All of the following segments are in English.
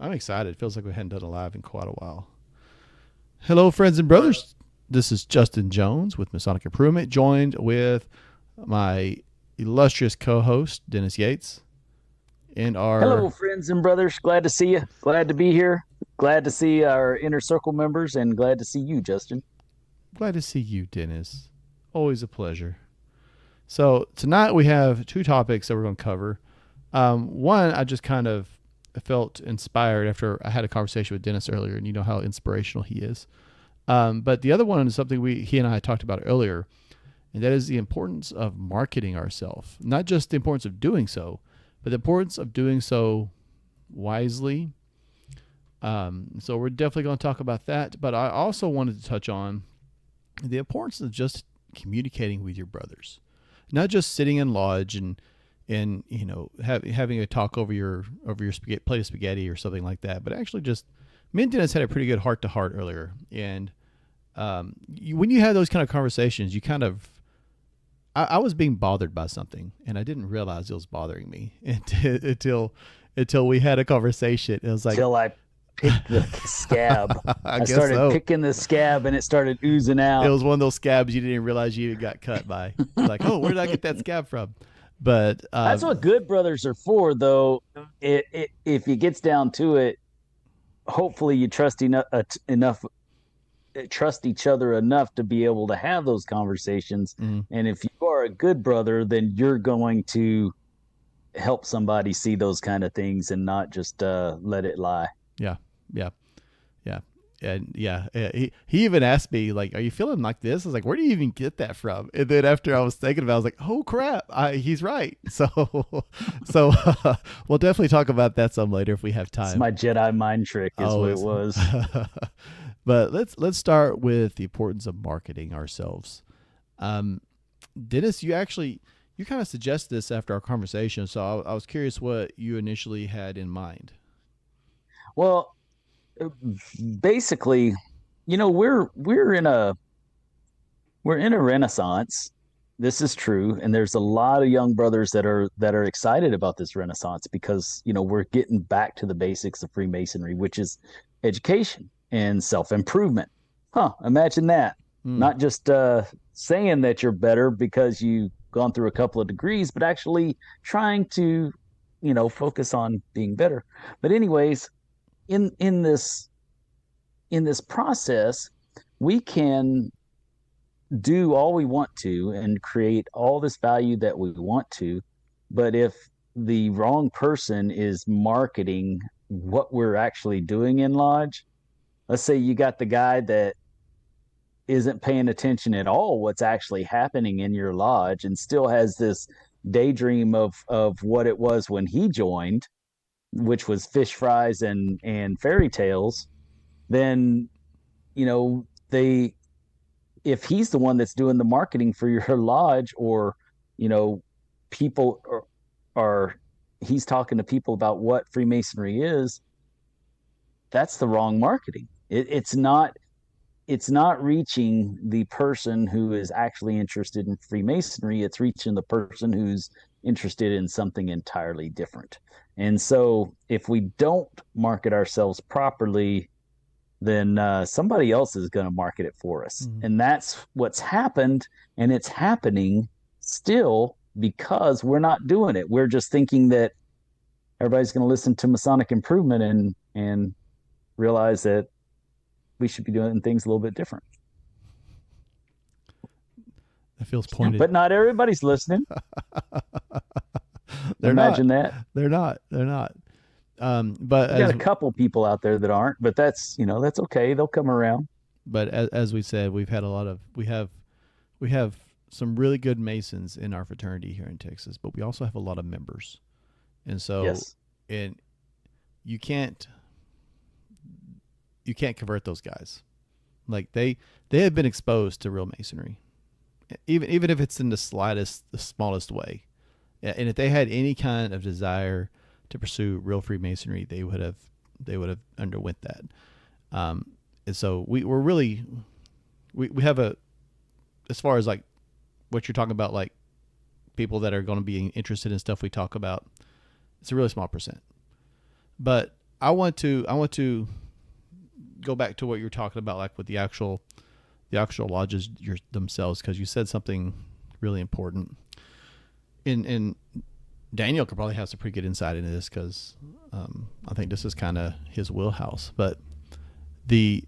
I'm excited. It feels like we hadn't done a live in quite a while. Hello, friends and brothers. This is Justin Jones with Masonic Improvement, joined with my illustrious co-host, Dennis Yates, and Hello, our... friends and brothers. Glad to see you. Glad to be here. Glad to see our inner circle members and glad to see you, Justin. Glad to see you, Dennis. Always a pleasure. So tonight we have two topics that we're going to cover. One, I just kind of felt inspired after I had a conversation with Dennis earlier, and you know how inspirational he is. But the other one is something he and I talked about earlier, and that is the importance of marketing ourselves. Not just the importance of doing so, but the importance of doing so wisely. So we're definitely going to talk about that. But I also wanted to touch on the importance of just communicating with your brothers, not just sitting in lodge and having a talk over your plate of spaghetti or something like that, but actually just... Me and Dennis had a pretty good heart to heart earlier, and when you have those kind of conversations, you kind of... I was being bothered by something, and I didn't realize it was bothering me until we had a conversation. It was like... Till I picked the scab. I I guess started so. picking the scab and it started oozing It out. was one of those scabs you didn't even realize you got cut by. You're like, oh, where did I get that scab from? But That's what good brothers are for, though. If it gets down to it, hopefully you trust each other enough to be able to have those conversations. mm, And if you are a good brother, then you're going to help somebody see those kind of things and not just let it lie. yeah, yeah, yeah. And he even asked me, like, are you feeling like this? I was like, where do you even get that from? And then after I was thinking about it, I was like, oh crap, he's right. So we'll definitely talk about that some later if we have It's time. my Jedi mind trick, is what it was. But let's start with the importance of marketing ourselves. Dennis, you kind of suggest this after our conversation, so I was curious what you initially had in mind. Well, basically, we're in a renaissance. This is true, and there's a lot of young brothers that are excited about this renaissance because we're getting back to the basics of Freemasonry, which is education and self-improvement. Imagine that. Mm, Not just saying that you're better because you've gone through a couple of degrees, but actually trying to focus on being better. But anyways, in this process, we can do all we want to and create all this value that we want to. But if the wrong person is marketing what we're actually doing in lodge, let's say you got the guy that isn't paying attention at all what's actually happening in your lodge and still has this daydream of what it was when he joined, which was fish fries and fairy tales, then they if he's the one that's doing the marketing for your lodge, or people are he's talking to people about what Freemasonry is, that's the wrong marketing. It's not reaching the person who is actually interested in Freemasonry. It's reaching the person who's interested in something entirely different. And so if we don't market ourselves properly, then somebody else is going to market it for us. mm, And that's what's happened. And it's happening still because we're not doing it. We're just thinking that everybody's going to listen to Masonic Improvement and realize that we should be doing things a little bit different. that feels pointed. But not everybody's listening. They're not. Imagine that. They're not. They're not. But We got a couple people out there that aren't, but that's okay. They'll come around. as we said, we have some really good Masons in our fraternity here in Texas, but we also have a lot of members, and so Yes. and you can't convert those guys. Like they have been exposed to real Masonry, even if it's in the smallest way. And if they had any kind of desire to pursue real Freemasonry, they would have underwent that. And so we're really we have as far as like what you're talking about, like people that are going to be interested in stuff we talk about, it's a really small percent. But I want to go back to what you're talking about, like with the actual lodges themselves, because you said something really important. In Daniel could probably have some pretty good insight into this, because I think this is kind of his wheelhouse. But the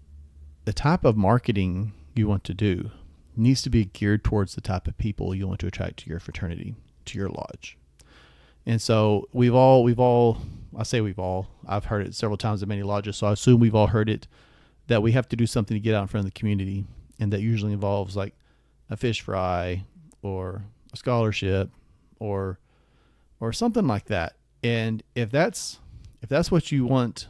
type of marketing you want to do needs to be geared towards the type of people you want to attract to your fraternity, to your lodge. And so I've heard it several times in many lodges, so I assume we've all heard it, that we have to do something to get out in front of the community. And that usually involves like a fish fry or a scholarship or something like that. And if that's what you want,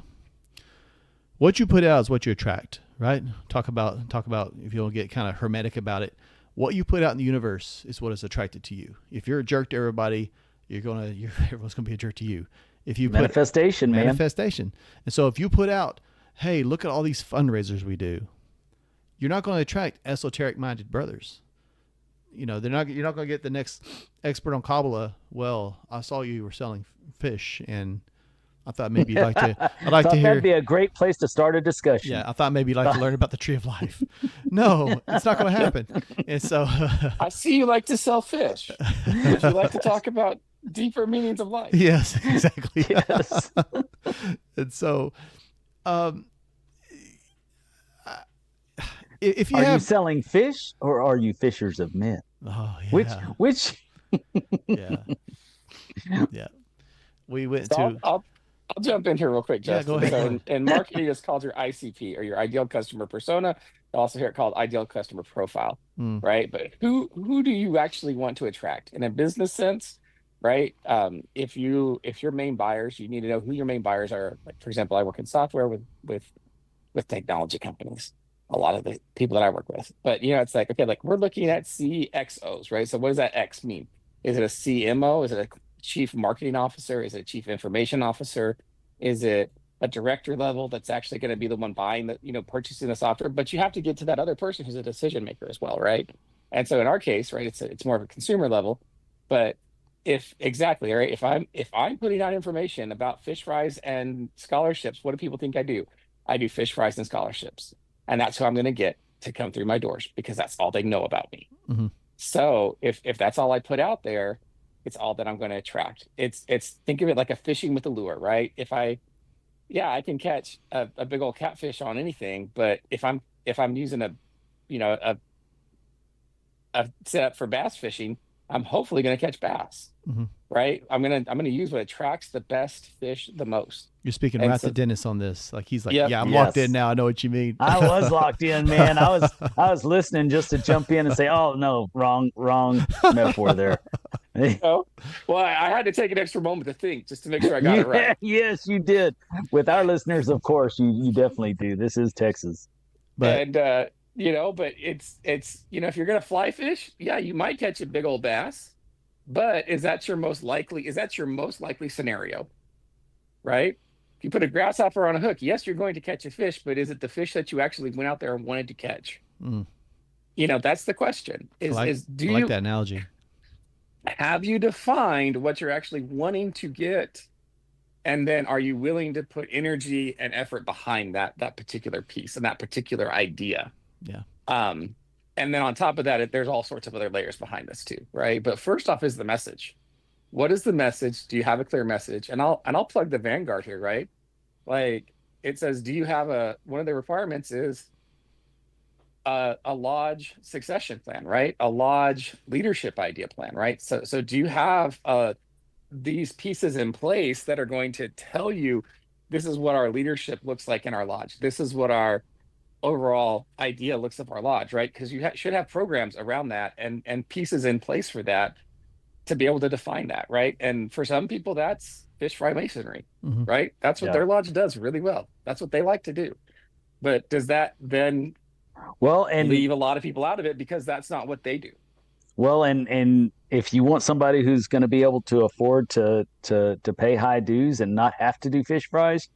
what you put out is what you attract, right? Talk about if you don't get kind of hermetic about it, what you put out in the universe is what is attracted to you. If you're a jerk to everybody, everyone's gonna be a jerk to you. If you manifestation, manifestation. And so if you put out, hey, look at all these fundraisers we do, you're not going to attract esoteric minded brothers. You're not going to get the next expert on Kabbalah. Well, I saw you were selling fish, and I thought maybe you'd like to. I'd like to hear. That'd be a great place to start a discussion. Yeah, I thought maybe you'd like to learn about the tree of life. No, it's not going to happen. And so, I see you like to sell fish. Would you like to talk about deeper meanings of life? Yes, exactly. Yes. And so, if you are you selling fish, or are you fishers of men? Oh, yeah. Which? Yeah. Yeah. We went So to. I'll jump in here real quick, Justin. Yeah, go ahead. So in marketing, it's called your ICP, or your ideal customer persona. I also hear it called ideal customer profile, right? But who do you actually want to attract in a business sense, right? If your main buyers, you need to know who your main buyers are. Like, for example, I work in software with technology companies. A lot of the people that I work with, but it's like, okay, like we're looking at CXOs, right? So what does that X mean? Is it a CMO? Is it a chief marketing officer? Is it a chief information officer? Is it a director level that's actually going to be the one buying the, purchasing the software? But you have to get to that other person who's a decision maker as well, right? And so in our case, right, it's more of a consumer level. But if I'm putting out information about fish fries and scholarships, what do people think I do? I do fish fries and scholarships. And that's who I'm going to get to come through my doors, because that's all they know about me. Mm-hmm. So if that's all I put out there, it's all that I'm going to attract. It's think of it like a fishing with a lure, right? I can catch a big old catfish on anything, but if I'm using a setup for bass fishing, I'm hopefully going to catch bass, right? I'm gonna use what attracts the best fish the most. You're speaking right to Dennis on this. Like he's like, Yep. yeah, I'm locked in now. I know what you mean. I was locked in, man. I was listening just to jump in and say, oh no, wrong metaphor there. Oh, well, I had to take an extra moment to think just to make sure I got it right. Yes, you did. With our listeners, of course, you definitely do. This is Texas. But it's if you're gonna fly fish, yeah, you might catch a big old bass, but is that your most likely scenario, right? If you put a grasshopper on a hook, yes, you're going to catch a fish, but is it the fish that you actually went out there and wanted to catch? That's the question. I like that analogy. Have you defined what you're actually wanting to get? And then are you willing to put energy and effort behind that particular piece and that particular idea? Yeah. And then on top of that, there's all sorts of other layers behind this too, right? But first off is the message. What is the message? Do you have a clear message? And I'll plug the Vanguard here, right? Like it says, do you have one of the requirements is a lodge succession plan, right? A lodge leadership idea plan, right? So do you have these pieces in place that are going to tell you this is what our leadership looks like in our lodge? This is what our overall idea looks of our lodge, right? Because you should have programs around that and pieces in place for that to be able to define that, right? And for some people, that's fish fry masonry, right? That's what their lodge does really well. That's what they like to do. But does that then leave a lot of people out of it because that's not what they do? Well, and if you want somebody who's going to be able to afford to pay high dues and not have to do fish fries,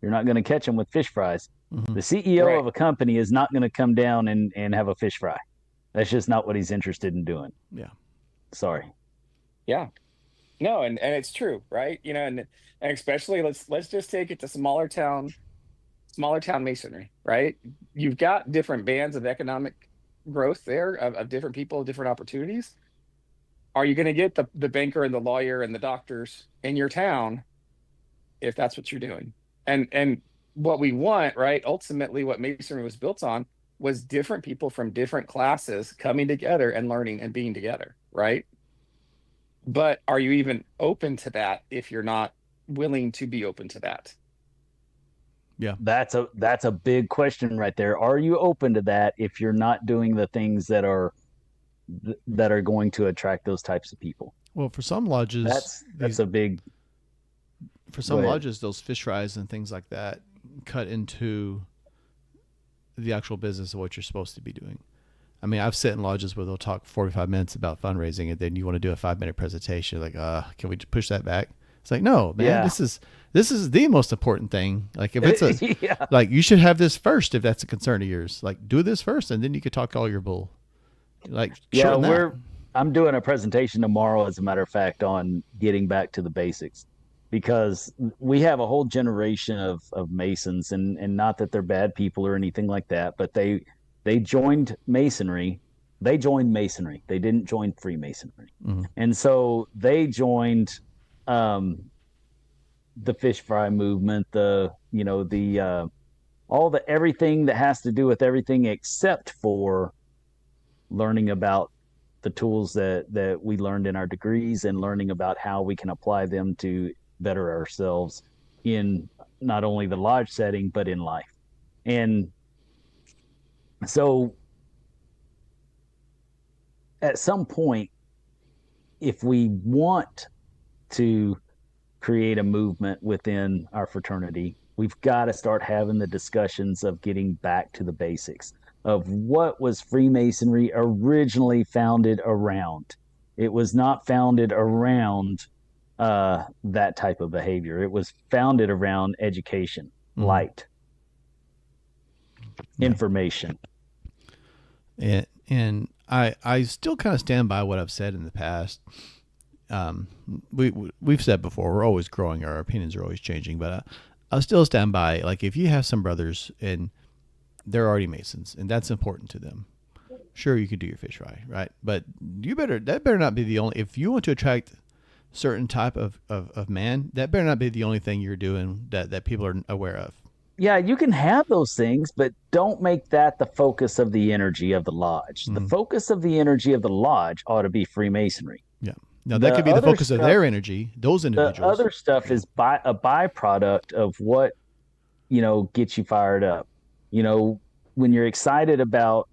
you're not going to catch them with fish fries. The CEO of a company is not going to come down and have a fish fry. That's just not what he's interested in doing. Yeah. Sorry. Yeah. No, and it's true, right? And especially let's just take it to smaller town masonry, right? You've got different bands of economic growth there, of different people, different opportunities. Are you going to get the banker and the lawyer and the doctors in your town if that's what you're doing? And what we want, right? Ultimately, what masonry was built on was different people from different classes coming together and learning and being together, right? But are you even open to that if you're not willing to be open to that? Yeah. That's a big question right there. Are you open to that if you're not doing the things that are going to attract those types of people? Well, for some lodges, That's a big. for Go some ahead. lodges, those fish fries and things like that cut into the actual business of what you're supposed to be doing. I mean, I've sat in lodges where they'll talk 45 minutes about fundraising, and then you want to do a 5-minute presentation. Like, can we push that back? It's like, no, man, Yeah. this is the most important thing. Like, if it's Yeah. like, you should have this first if that's a concern of yours. Like, do this first, and then you could talk all your bull. Like, Yeah, shorten that. I'm doing a presentation tomorrow, as a matter of fact, on getting back to the basics, because we have a whole generation of Masons, and not that they're bad people or anything like that, but they joined Masonry. They joined Masonry. They didn't join Freemasonry. Mhm. And so they joined the fish fry movement, the all the everything that has to do with everything except for learning about the tools that we learned in our degrees, and learning about how we can apply them to better ourselves in not only the lodge setting but in life. And so at some point, if we want to create a movement within our fraternity, we've got to start having the discussions of getting back to the basics of what was Freemasonry originally founded around. It was not founded around that type of behavior. It was founded around education, light, information. And I still kind of stand by what I've said in the past. We've said before, we're always growing, our opinions are always changing, but I'll still stand by, like, if you have some brothers and they're already Masons and that's important to them, sure, you could do your fish fry, right? But that better not be the only, if you want to attract certain type of man, that better not be the only thing you're doing that people are aware of. Yeah, you can have those things, but don't make that the focus of the energy of the lodge. The focus of the energy of the lodge ought to be Freemasonry. Yeah. Now, that could be the focus of their energy, those individuals. The other stuff is a byproduct of what, gets you fired up. When you're excited about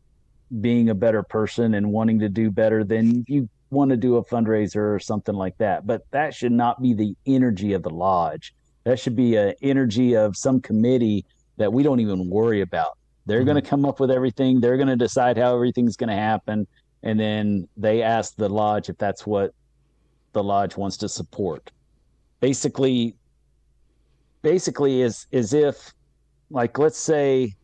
being a better person and wanting to do better, then you want to do a fundraiser or something like that. But that should not be the energy of the lodge. That should be an energy of some committee that we don't even worry about. They're going to come up with everything. They're going to decide how everything's going to happen. And then they ask the lodge if that's what the lodge wants to support. Basically is if, like, let's say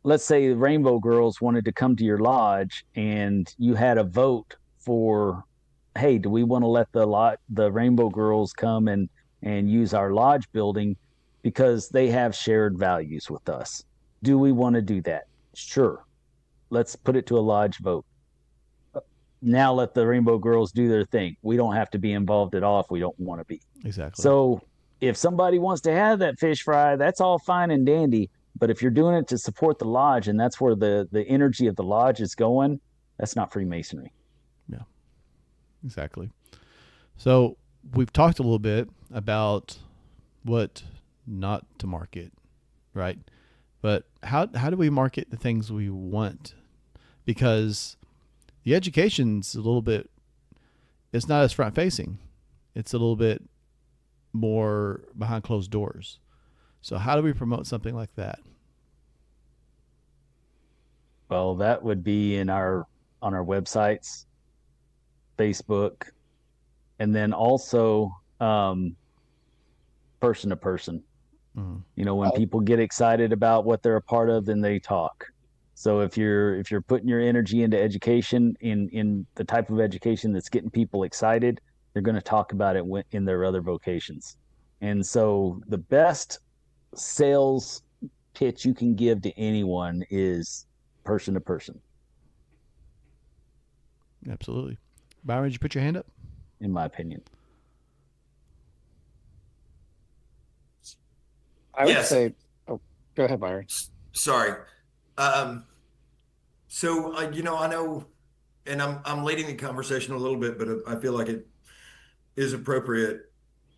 the Rainbow Girls wanted to come to your lodge and you had a vote for, hey, do we want to let the Rainbow Girls come and use our lodge building because they have shared values with us? Do we want to do that? Sure. Let's put it to a lodge vote. Now let the Rainbow Girls do their thing. We don't have to be involved at all if we don't want to be. Exactly. So if somebody wants to have that fish fry, that's all fine and dandy. But if you're doing it to support the lodge and that's where the energy of the lodge is going, that's not Freemasonry. Yeah, exactly. So we've talked a little bit about what not to market, right? But how do we market the things we want? Because the education's a little bit, it's not as front facing. It's a little bit more behind closed doors. So how do we promote something like that? Well, that would be on our websites, Facebook, and then also person to person. When people get excited about what they're a part of, then they talk. So if you're putting your energy into education in the type of education that's getting people excited, they're going to talk about it in their other vocations. And so the best sales pitch you can give to anyone is person to person, Absolutely. Byron, did you put your hand up? in my opinion. I would Yes. say, oh, go ahead, Byron. Sorry. Um, so I know, and I'm leading the conversation a little bit, but I feel like it is appropriate.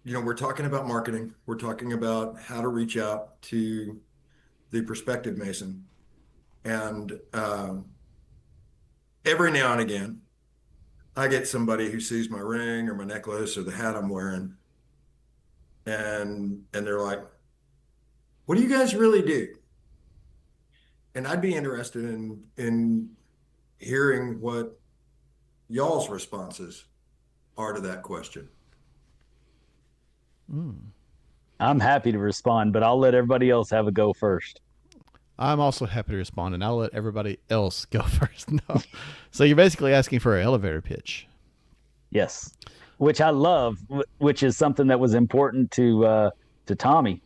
We're talking about marketing. We're talking about how to reach out to the prospective Mason, and every now and again, I get somebody who sees my ring or my necklace or the hat I'm wearing, and they're like, "What do you guys really do?" And I'd be interested in hearing what y'all's responses are to that question. I'm happy to respond, but I'll let everybody else have a go first. I'm also happy to respond, and I'll let everybody else go first. No. So you're basically asking for an elevator pitch. Yes, which I love, which is something that was important to Tommy,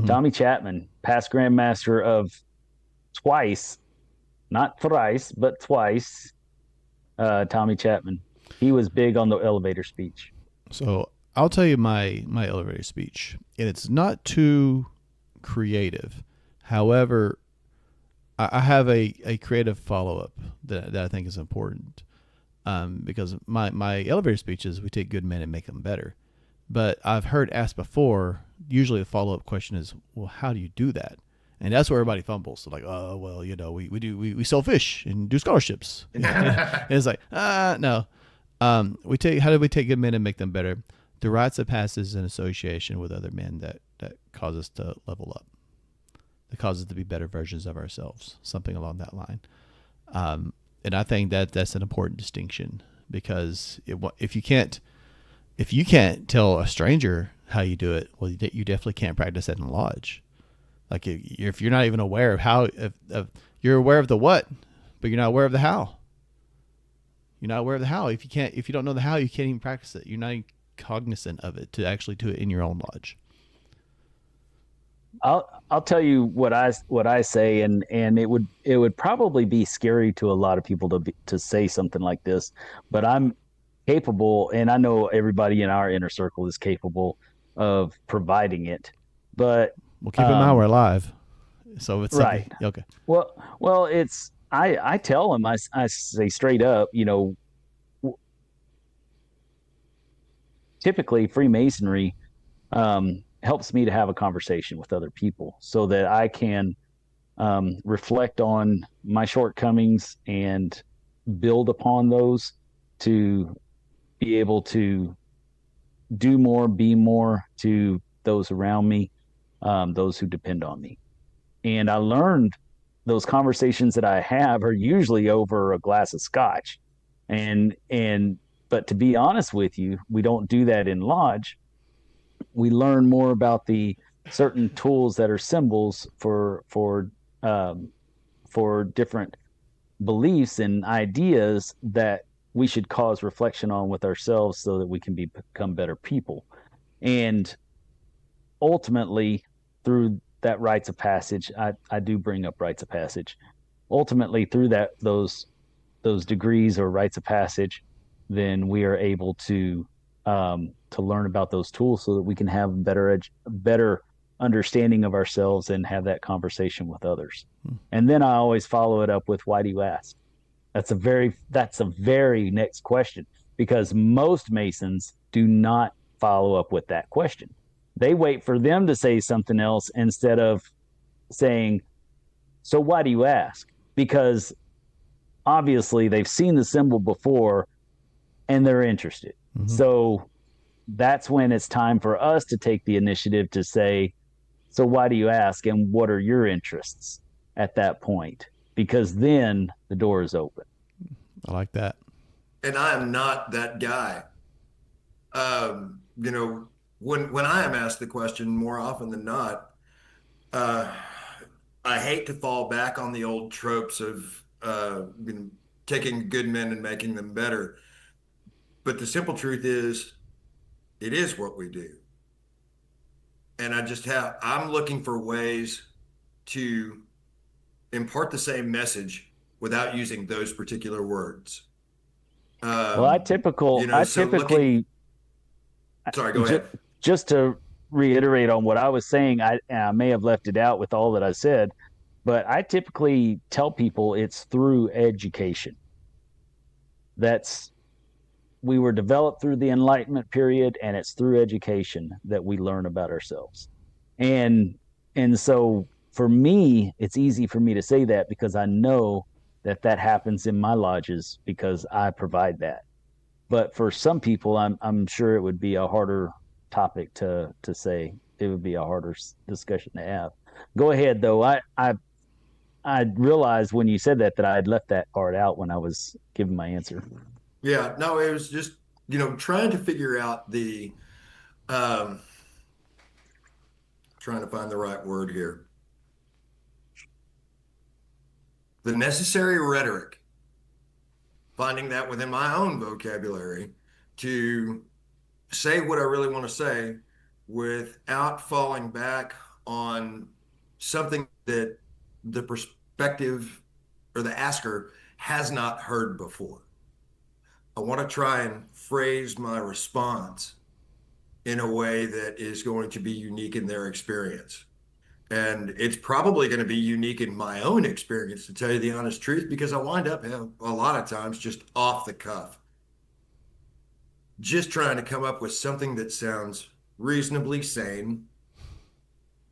Tommy Chapman, past grandmaster of twice, not thrice, but twice. Tommy Chapman, he was big on the elevator speech. So I'll tell you my elevator speech, and it's not too creative. However, I have a creative follow up that I think is important, because my elevator speeches, we take good men and make them better. But I've heard asked before. Usually the follow up question is, well, how do you do that? And that's where everybody fumbles. So like, oh well, we sell fish and do scholarships. And it's like, no. How do we take good men and make them better? The rites of passage in association with other men that cause us to level up, that cause us to be better versions of ourselves, something along that line. And I think that's an important distinction, because if you can't tell a stranger how you do it, well, you definitely can't practice that in lodge. Like if you're not even aware of how, you're aware of the what, but you're not aware of the how. You're not aware of the how. If you don't know the how, you can't even practice it. You're not even cognizant of it to actually do it in your own lodge. I'll tell you what I say, and it would probably be scary to a lot of people to say something like this, but I'm capable, and I know everybody in our inner circle is capable of providing it. But Well, keep in mind we're live, so it's right. Okay. Well, it's I tell them, I say straight up, typically Freemasonry helps me to have a conversation with other people so that I can reflect on my shortcomings and build upon those to be able to do more, be more to those around me, those who depend on me. And I learned those conversations that I have are usually over a glass of scotch. But to be honest with you, we don't do that in lodge. We learn more about the certain tools that are symbols for different beliefs and ideas that we should cause reflection on with ourselves so that we can become better people. And ultimately, through that rites of passage, I do bring up rites of passage. Ultimately, through those degrees or rites of passage, then we are able to learn about those tools so that we can have better understanding of ourselves and have that conversation with others. And then I always follow it up with, why do you ask? That's a very next question, because most Masons do not follow up with that question. They wait for them to say something else instead of saying, so why do you ask? Because obviously they've seen the symbol before and they're interested. Mm-hmm. So that's when it's time for us to take the initiative to say, so why do you ask? And what are your interests at that point? Because then the door is open. I like that. And I am not that guy. When I am asked the question, more often than not, I hate to fall back on the old tropes of taking good men and making them better. But the simple truth is, it is what we do. And I'm looking for ways to impart the same message without using those particular words. Well, I typically, sorry, go ahead. Just to reiterate on what I was saying, I may have left it out with all that I said, but I typically tell people it's through education. We were developed through the Enlightenment period, and it's through education that we learn about ourselves. And so for me, it's easy for me to say that because I know that happens in my lodges because I provide that. But for some people, I'm sure it would be a harder topic to say. It would be a harder discussion to have. Go ahead, though. I realized when you said that I had left that part out when I was giving my answer. Yeah, no, it was just, trying to figure out trying to find the right word here. The necessary rhetoric, finding that within my own vocabulary to say what I really want to say without falling back on something that the perspective or the asker has not heard before. I want to try and phrase my response in a way that is going to be unique in their experience. And it's probably going to be unique in my own experience, to tell you the honest truth, because I wind up a lot of times just off the cuff, just trying to come up with something that sounds reasonably sane,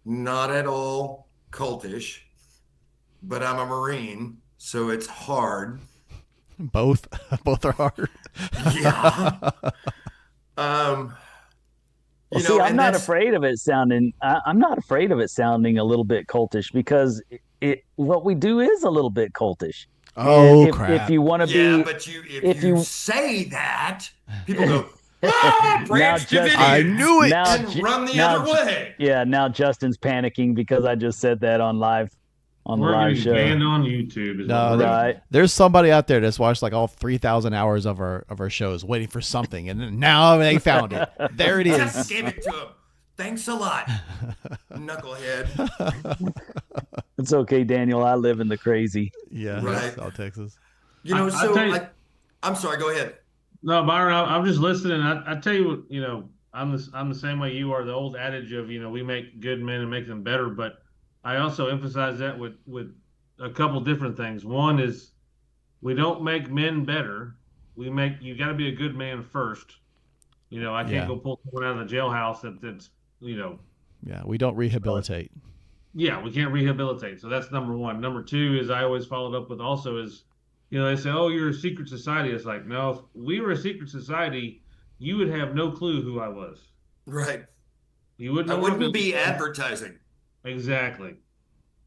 not at all cultish, but I'm a Marine, so it's hard. Both are hard. Yeah. I'm not afraid of it sounding. I'm not afraid of it sounding a little bit cultish because what we do is a little bit cultish. Oh, crap! If you want to be, but if you say that, people go, branch Davidian. I knew it. And run the other way. Yeah, now Justin's panicking because I just said that on live. We're live getting show. banned on YouTube. Right. There's somebody out there that's watched like all 3,000 hours of our shows, waiting for something, and now they found it. There it is. Just gave it to him. Thanks a lot, knucklehead. It's okay, Daniel. I live in the crazy. Yeah, right. South Texas. I'm sorry. Go ahead. No, Byron, I'm just listening. I tell you what, I'm the same way you are. The old adage of we make good men and make them better, but I also emphasize that with a couple different things. One is we don't make men better. You got to be a good man first. I can't go pull someone out of the jailhouse that's. Yeah, we don't rehabilitate. Yeah, we can't rehabilitate. So that's number one. Number two is I always followed up with also is, they say, oh, you're a secret society. It's like, no, if we were a secret society, you would have no clue who I was. Right. You wouldn't. I wouldn't be advertising. Exactly.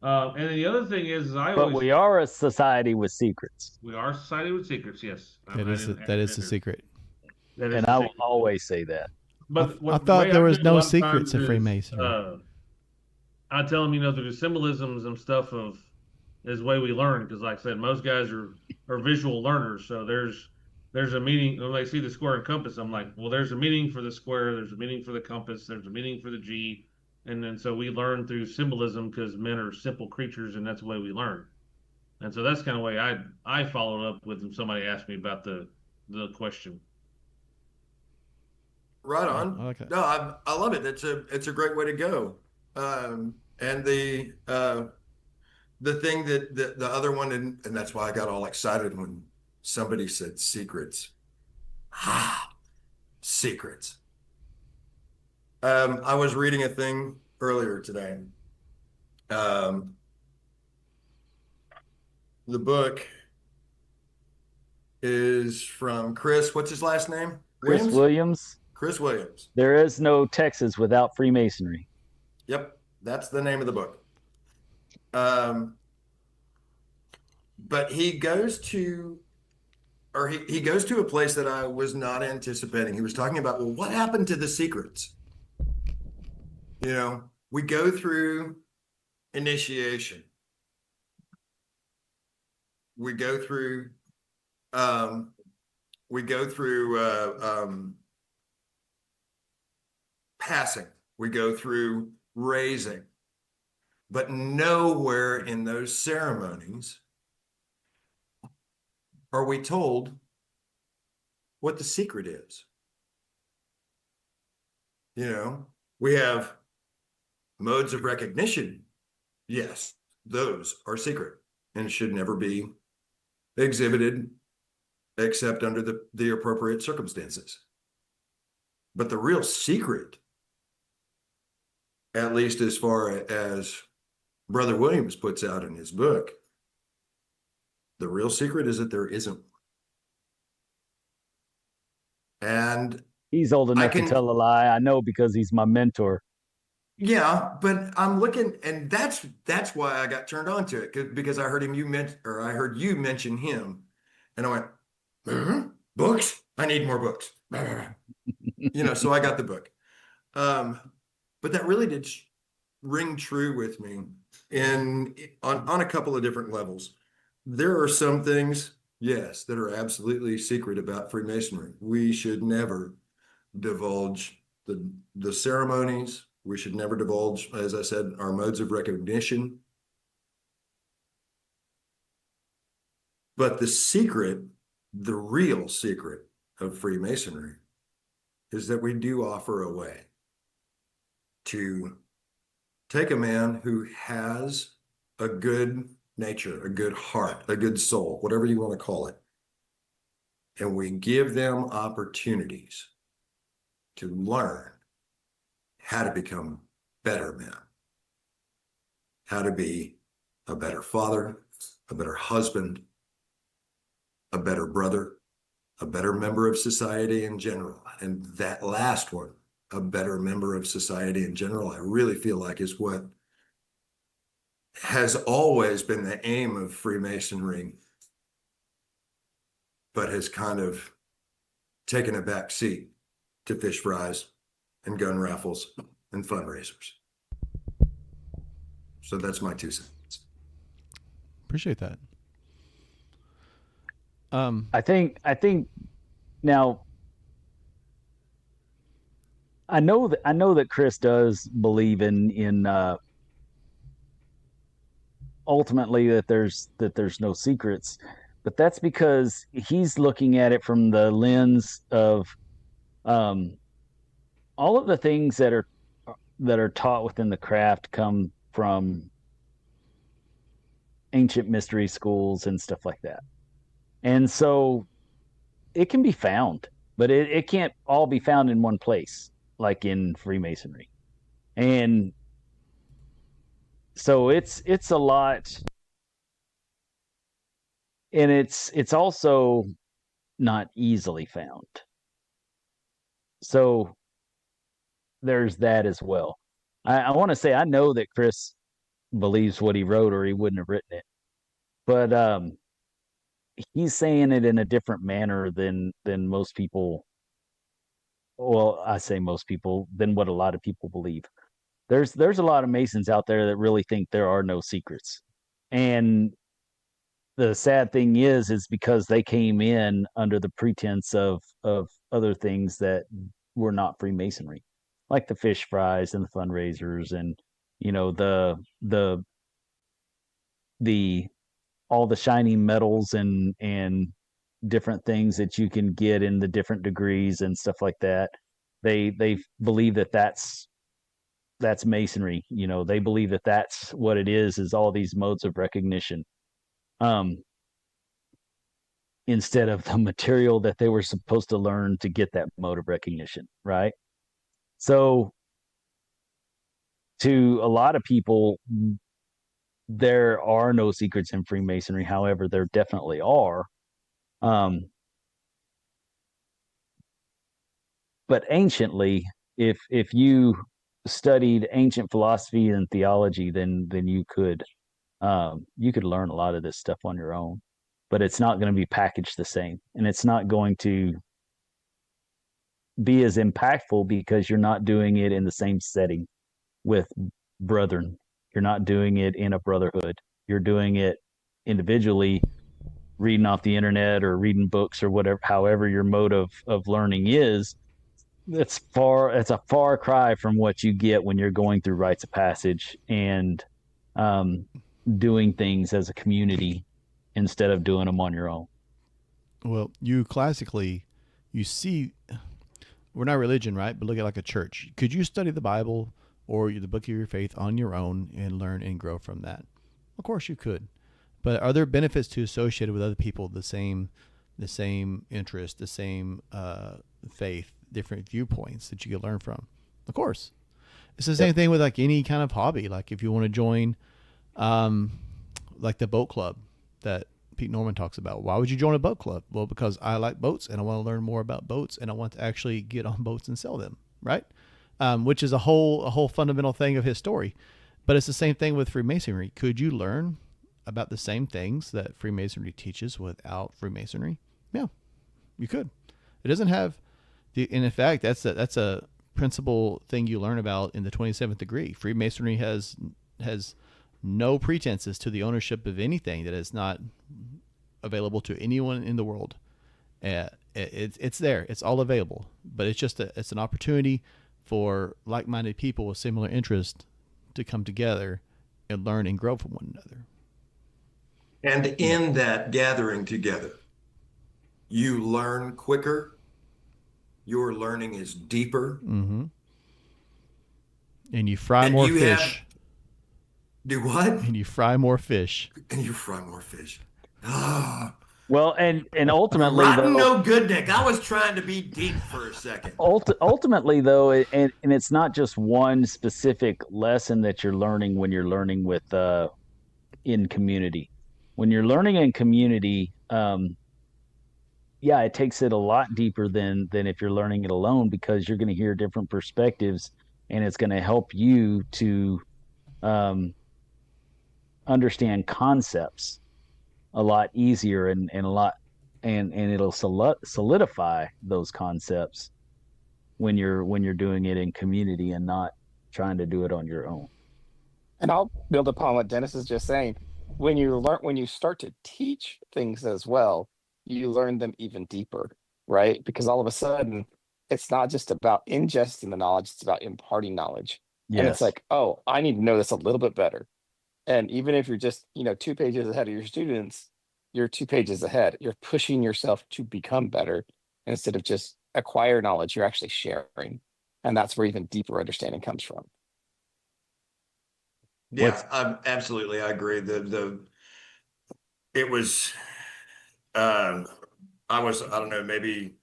And then the other thing is But we are a society with secrets. We are a society with secrets, yes. That is the secret. And I will always say that. But I thought there was no secrets in Freemasonry. I tell them, there's symbolisms and stuff is the way we learn. Because like I said, most guys are visual learners. So there's a meaning. When they see the square and compass, I'm like, well, there's a meaning for the square. There's a meaning for the compass. There's a meaning for the G. And then so we learn through symbolism because men are simple creatures, and that's the way we learn. And so that's kind of the way I followed up with when somebody asked me about the question. Right on. Okay. No, I love it. It's a great way to go. And the thing that the other one, and that's why I got all excited when somebody said secrets. Secrets. I was reading a thing earlier today. The book is from Chris. What's his last name? Chris Williams. Chris Williams. There is no Texas without Freemasonry. Yep, that's the name of the book. But he goes to a place that I was not anticipating. He was talking about, well, what happened to the secrets? We go through initiation. we go through passing, we go through raising, but nowhere in those ceremonies are we told what the secret is. We have modes of recognition. Yes, those are secret and should never be exhibited except under the appropriate circumstances. But the real secret, at least as far as Brother Williams puts out in his book, the real secret is that there isn't one. And he's old enough to tell a lie. I know, because he's my mentor. Yeah, but I'm looking, and that's why I got turned on to it, because I heard I heard you mention him, and I went, books? I need more books. So I got the book. But that really did ring true with me on a couple of different levels. There are some things, yes, that are absolutely secret about Freemasonry. We should never divulge the ceremonies. We should never divulge, as I said, our modes of recognition. But the secret, the real secret of Freemasonry, is that we do offer a way to take a man who has a good nature, a good heart, a good soul, whatever you want to call it, and we give them opportunities to learn how to become better men, how to be a better father, a better husband, a better brother, a better member of society in general. And that last one, a better member of society in general, I really feel like is what has always been the aim of Freemasonry, but has kind of taken a back seat to fish fries and gun raffles and fundraisers. So that's my 2 cents. Appreciate that. I think now I know that Chris does believe in ultimately that there's no secrets, but that's because he's looking at it from the lens of all of the things that are taught within the craft come from ancient mystery schools and stuff like that. And so it can be found, but it can't all be found in one place, like in Freemasonry. And so it's a lot, and it's also not easily found. So there's that as well. I want to say, I know that Chris believes what he wrote, or he wouldn't have written it. But he's saying it in a different manner than most people. Well, I say most people, than what a lot of people believe. There's a lot of Masons out there that really think there are no secrets. And the sad thing is because they came in under the pretense of other things that were not Freemasonry, like the fish fries and the fundraisers, and the all the shiny metals and different things that you can get in the different degrees and stuff like that. They believe that that's Masonry. They believe that that's what it is all these modes of recognition, instead of the material that they were supposed to learn to get that mode of recognition, right? So to a lot of people, there are no secrets in Freemasonry. However, there definitely are. But anciently, if you studied ancient philosophy and theology, then you could learn a lot of this stuff on your own. But it's not going to be packaged the same, and it's not going to be as impactful because you're not doing it in the same setting with brethren. You're not doing it in a brotherhood. You're doing it individually reading off the internet or reading books or whatever, however your mode of learning is, it's a far cry from what you get when you're going through rites of passage and um, doing things as a community instead of doing them on your own. Well, you see, we're not religion, right? But look at like a church. Could you study the Bible or the book of your faith on your own and learn and grow from that? Of course you could. But are there benefits to associated with other people, the same interest, the same faith, different viewpoints that you could learn from? Of course. It's the same thing with like any kind of hobby. Like if you want to join like the boat club that Pete Norman talks about. Why would you join a boat club? Well, because I like boats and I want to learn more about boats and I want to actually get on boats and sell them, right? Which is a whole fundamental thing of his story. But it's the same thing with Freemasonry. Could you learn about the same things that Freemasonry teaches without Freemasonry? Yeah, you could. It doesn't have and in fact, that's a principal thing you learn about in the 27th degree. Freemasonry has no pretenses to the ownership of anything that is not available to anyone in the world. It's there. It's all available. But it's just it's an opportunity for like-minded people with similar interests to come together and learn and grow from one another. And in that gathering together, you learn quicker. Your learning is deeper. Mm-hmm. And you fry more fish. Do what? And you fry more fish. And you fry more fish. Ah. Well, and ultimately, Rotten no good, Nick. I was trying to be deep for a second. Ultimately, though, and it's not just one specific lesson that you're learning when you're learning with in community. When you're learning in community, it takes it a lot deeper than if you're learning it alone, because you're going to hear different perspectives, and it's going to help you to understand concepts a lot easier and it'll solidify those concepts when you're doing it in community and not trying to do it on your own. And I'll build upon what Dennis is just saying. When you start to teach things as well, you learn them even deeper, right? Because all of a sudden, it's not just about ingesting the knowledge, it's about imparting knowledge. Yes. And it's like, oh, I need to know this a little bit better. And even if you're just, 2 pages ahead of your students, you're 2 pages ahead. You're pushing yourself to become better. And instead of just acquire knowledge, you're actually sharing. And that's where even deeper understanding comes from. Yeah, absolutely. I agree. It was, I don't know, maybe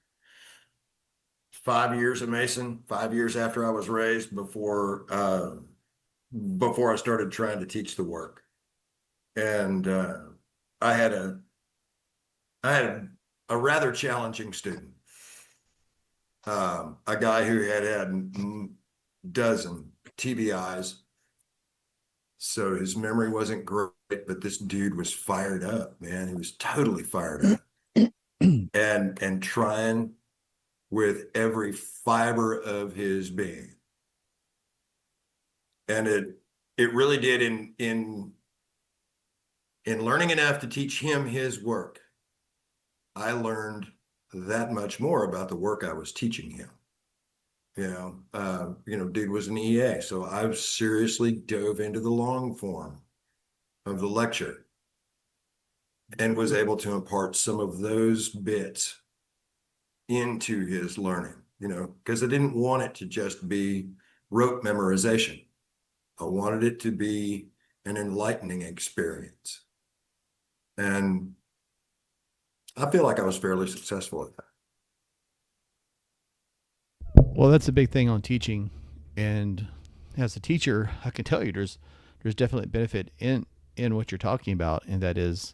5 years a Mason, 5 years after I was raised before I started trying to teach the work. And I had a rather challenging student, a guy who had a dozen TBIs. So his memory wasn't great, but this dude was fired up, man. He was totally fired up and trying with every fiber of his being. And it really did in learning enough to teach him his work. I learned that much more about the work I was teaching him. Dude was an EA, so I seriously dove into the long form of the lecture and was able to impart some of those bits into his learning, because I didn't want it to just be rote memorization. I wanted it to be an enlightening experience. And I feel like I was fairly successful at that. Well, that's a big thing on teaching. And as a teacher, I can tell you there's definitely benefit in what you're talking about. And that is,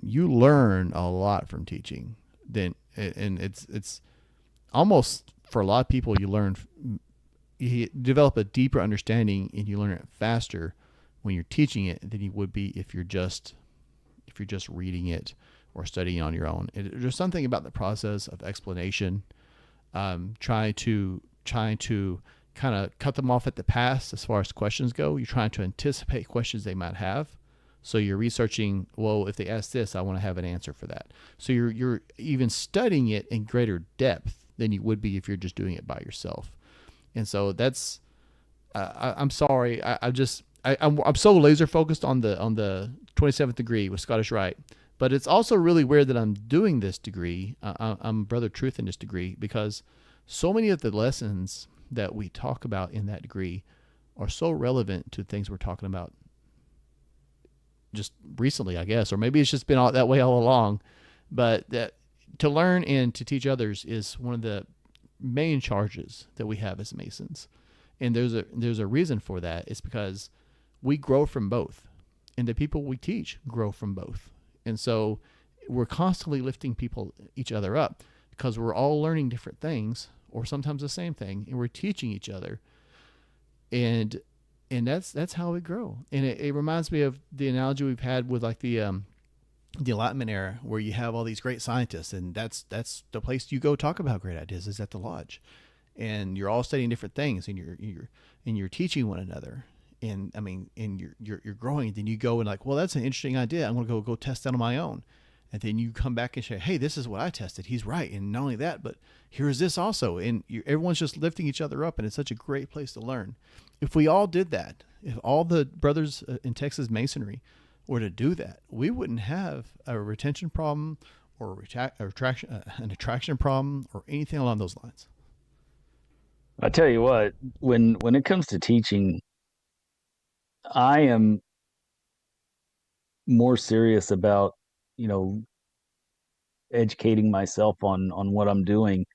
you learn a lot from teaching. And it's almost, for a lot of people, you develop a deeper understanding and you learn it faster when you're teaching it than you would be if you're just reading it or studying on your own. There's something about the process of explanation, trying to kind of cut them off at the pass as far as questions go. You're trying to anticipate questions they might have So you're researching, well, if they ask this, I want to have an answer for that. So you're even studying it in greater depth than you would be if you're just doing it by yourself. And so that's, I'm sorry, I'm so laser focused on the 27th degree with Scottish Rite, but it's also really weird that I'm doing this degree. I'm Brother Truth in this degree, because so many of the lessons that we talk about in that degree are so relevant to things we're talking about just recently, I guess, or maybe it's just been that way all along. But that to learn and to teach others is one of the main charges that we have as Masons. And there's a reason for that. It's because we grow from both, and the people we teach grow from both. And so we're constantly lifting each other up, because we're all learning different things, or sometimes the same thing, and we're teaching each other. And that's how we grow. And it reminds me of the analogy we've had with like the Enlightenment era, where you have all these great scientists, and that's the place you go talk about great ideas, is at the lodge. And you're all studying different things, and you're teaching one another. And I mean, and you're growing. Then you go and like, well, that's an interesting idea. I'm going to go test that on my own. And then you come back and say, hey, this is what I tested. He's right. And not only that, but here's this also. And everyone's just lifting each other up, and it's such a great place to learn. If we all did that, if all the brothers in Texas Masonry were to do that, we wouldn't have a retention problem or an attraction problem or anything along those lines. I tell you what, when it comes to teaching, I am more serious about, educating myself on what I'm doing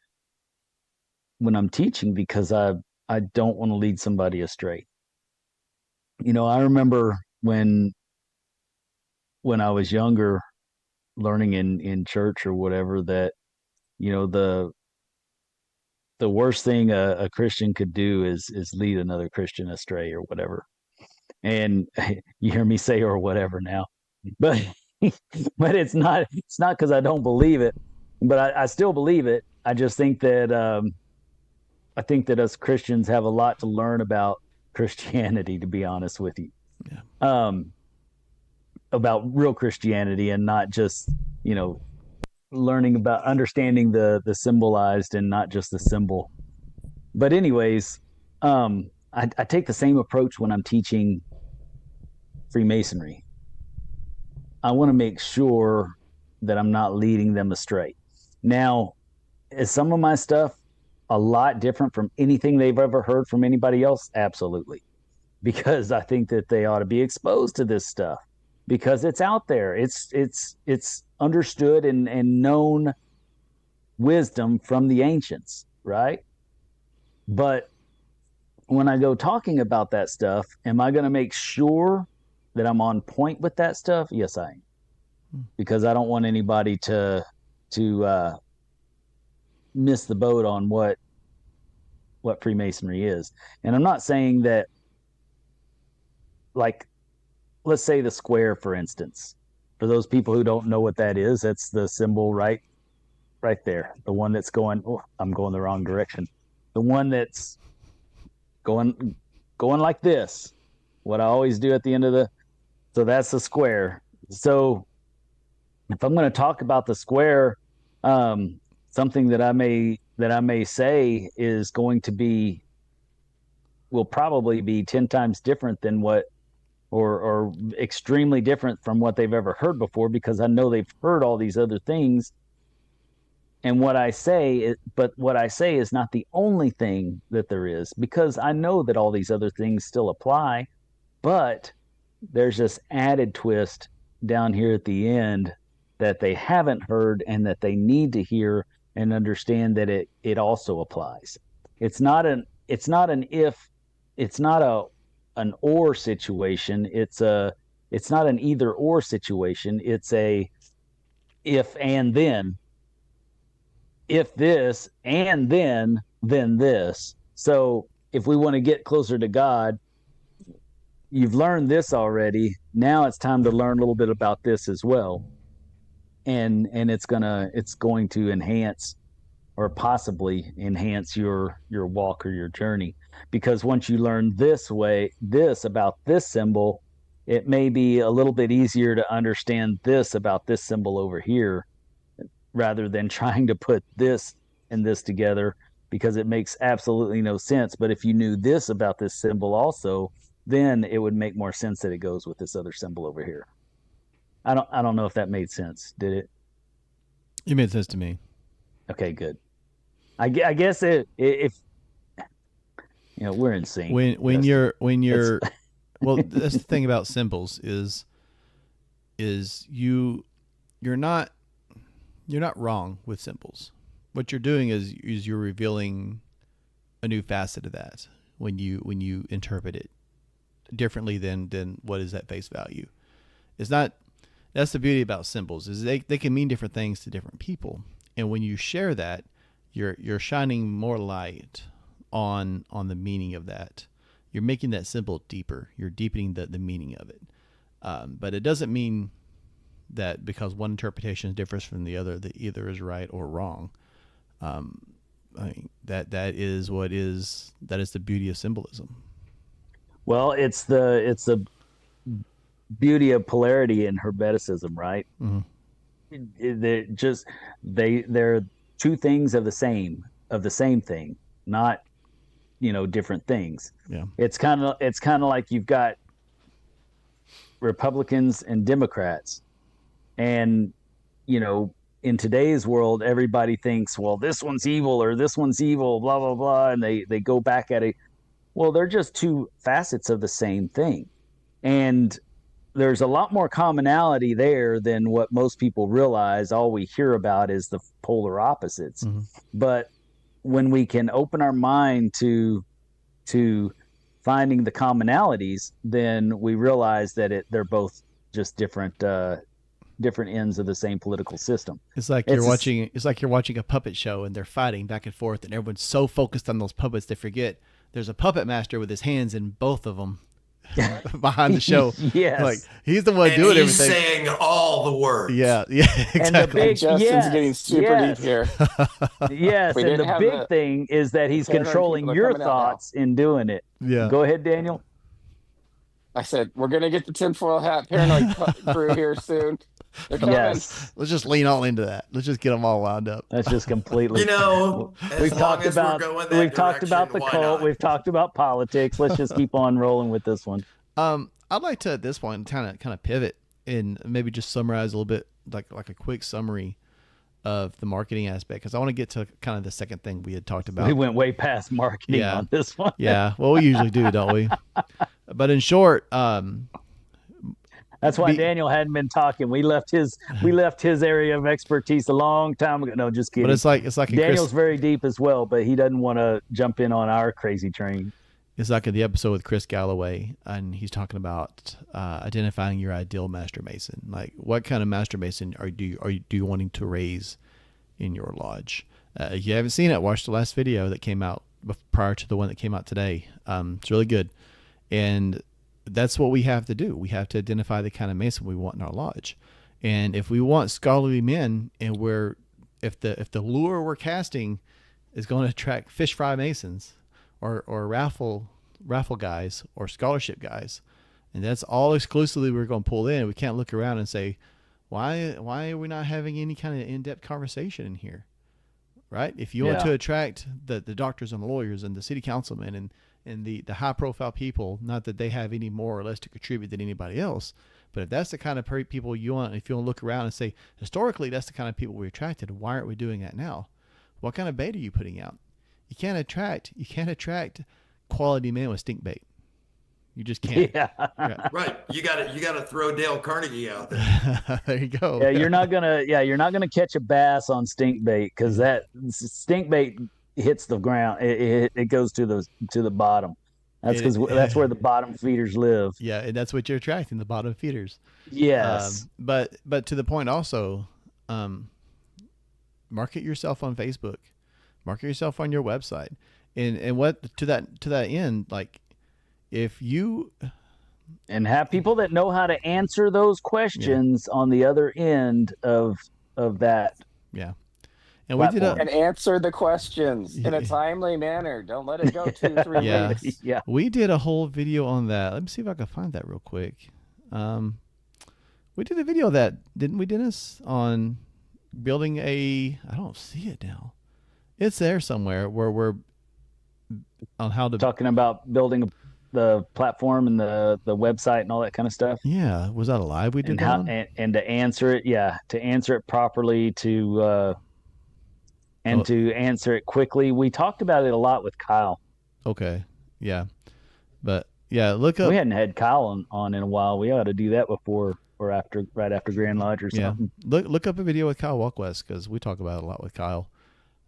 when I'm teaching, because I don't want to lead somebody astray. I remember when I was younger, learning in church or whatever, that the worst thing a Christian could do is lead another Christian astray or whatever. And you hear me say or whatever now, but but it's not because I don't believe it, but I still believe it. I just think that us Christians have a lot to learn about Christianity, to be honest with you. Yeah. About real Christianity, and not just learning about understanding the symbolized and not just the symbol. But anyways, I take the same approach when I'm teaching Freemasonry. I want to make sure that I'm not leading them astray. Now, is some of my stuff a lot different from anything they've ever heard from anybody else? Absolutely. Because I think that they ought to be exposed to this stuff, because it's out there. It's understood and known wisdom from the ancients, right? But when I go talking about that stuff, am I going to make sure that I'm on point with that stuff? Yes, I am. Because I don't want anybody to miss the boat on what Freemasonry is. And I'm not saying that, like, let's say the square, for instance. For those people who don't know what that is, that's the symbol right there. The one that's going, I'm going the wrong direction. The one that's going like this. What I always do at the end of so that's the square. So if I'm going to talk about the square, something that I may say is going to will probably be 10 times different than what, or extremely different from what they've ever heard before, because I know they've heard all these other things. And what I say is not the only thing that there is, because I know that all these other things still apply, but there's this added twist down here at the end that they haven't heard and that they need to hear and understand that it also applies. It's not an or situation. It's not an either or situation. It's a if and then. If this and then this. So if we want to get closer to God, you've learned this already. Now it's time to learn a little bit about this as well. And it's going to enhance, or possibly enhance your walk or your journey. Because once you learn this about this symbol, it may be a little bit easier to understand this about this symbol over here rather than trying to put this and this together, because it makes absolutely no sense. But if you knew this about this symbol also, then it would make more sense that it goes with this other symbol over here. I don't know if that made sense. Did it? It made sense to me. Okay, good. I guess if we're in sync. When you're well, that's the thing about symbols is you're not wrong with symbols. What you're doing is you're revealing a new facet of that when you interpret it differently than what is at face value. It's not. That's the beauty about symbols, is they can mean different things to different people, and when you share that, you're shining more light on the meaning of that. You're making that symbol deeper. You're deepening the meaning of it. But it doesn't mean that because one interpretation differs from the other, that either is right or wrong. I mean, that is the beauty of symbolism. Well, it's the beauty of polarity in Hermeticism, right? Mm-hmm. They're two things of the same thing, not different things. Yeah. It's kind of like you've got Republicans and Democrats, and in today's world everybody thinks, well, this one's evil or this one's evil, blah blah blah, and they go back at it. Well, they're just two facets of the same thing, and there's a lot more commonality there than what most people realize. All we hear about is the polar opposites. Mm-hmm. But when we can open our mind to finding the commonalities, then we realize that they're both just different ends of the same political system. It's like you're watching a puppet show and they're fighting back and forth, and everyone's so focused on those puppets they forget there's a puppet master with his hands in both of them. Behind the show. Yes. Like he's the one doing he's everything. Saying all the words. Yeah, exactly. Justin's getting super deep here. Yes, and the big thing is that he's controlling your thoughts in doing it. Yeah. Go ahead, Daniel. I said, we're going to get the tinfoil hat paranoid through here soon. They're coming. Yes. Let's just lean all into that. Let's just get them all wound up. That's just completely. We've talked about the cult. We've talked about politics. Let's just keep on rolling with this one. I'd like to at this point kind of pivot and maybe just summarize a little bit, like a quick summary of the marketing aspect, because I want to get to kind of the second thing we had talked about. We went way past marketing on this one. Yeah, well, we usually do, don't we? But in short, that's why Daniel hadn't been talking. We left his area of expertise a long time ago. No, just kidding. But it's like Daniel's very deep as well, but he doesn't want to jump in on our crazy train. It's like in the episode with Chris Galloway, and he's talking about identifying your ideal master mason. Like, what kind of master mason do you wanting to raise in your lodge? If you haven't seen it, watch the last video that came out prior to the one that came out today. It's really good, and that's what we have to do. We have to identify the kind of mason we want in our lodge, and if we want scholarly men, and if the lure we're casting is going to attract fish fry masons, or raffle guys, or scholarship guys, and that's all exclusively we're going to pull in. We can't look around and say, why are we not having any kind of in-depth conversation in here, right? If you want to attract the doctors and the lawyers and the city councilmen and the high-profile people, not that they have any more or less to contribute than anybody else, but if that's the kind of people you want, if you want to look around and say, historically, that's the kind of people we attracted, why aren't we doing that now? What kind of bait are you putting out? You can't attract quality men with stink bait. You just can't. Yeah. Right. You got to throw Dale Carnegie out there. There you go. Yeah, you're not gonna catch a bass on stink bait, because that stink bait hits the ground. It goes to the bottom. That's where the bottom feeders live. Yeah, and that's what you're attracting, the bottom feeders. Yes. But to the point also, market yourself on Facebook. Market yourself on your website, and what to that end, like if you and have people that know how to answer those questions on the other end of that. Yeah, and platform. And answer the questions in a timely manner. Don't let it go 2-3 weeks. Yeah, we did a whole video on that. Let me see if I can find that real quick. We did a video of that, didn't we, Dennis? On building I don't see it now. It's there somewhere where we're on how to talking about building the platform and the website and all that kind of stuff. Yeah, was that a live we did And that how on? and to answer it properly, to answer it quickly. We talked about it a lot with Kyle. Okay, yeah, but yeah, look up. We hadn't had Kyle on in a while. We ought to do that before or after, right after Grand Lodge or something. Look up a video with Kyle Walkwest, because we talk about it a lot with Kyle.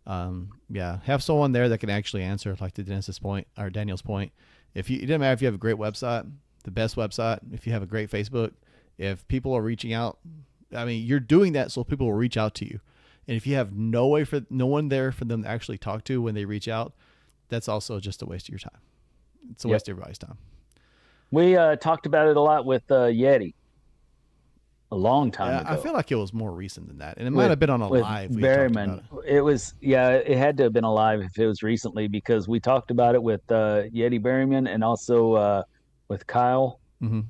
Have someone there that can actually answer, like to Dennis's point or Daniel's point. It doesn't matter if you have a great website, the best website, if you have a great Facebook, if people are reaching out, I mean, you're doing that so people will reach out to you. And if you have no one there for them to actually talk to when they reach out, that's also just a waste of your time. It's a waste of everybody's time. We talked about it a lot with Yeti a long time ago. I feel like it was more recent than that. And it might have been on a live. Berryman. It had to have been a live if it was recently, because we talked about it with Yeti Berryman and also with Kyle. Mm-hmm.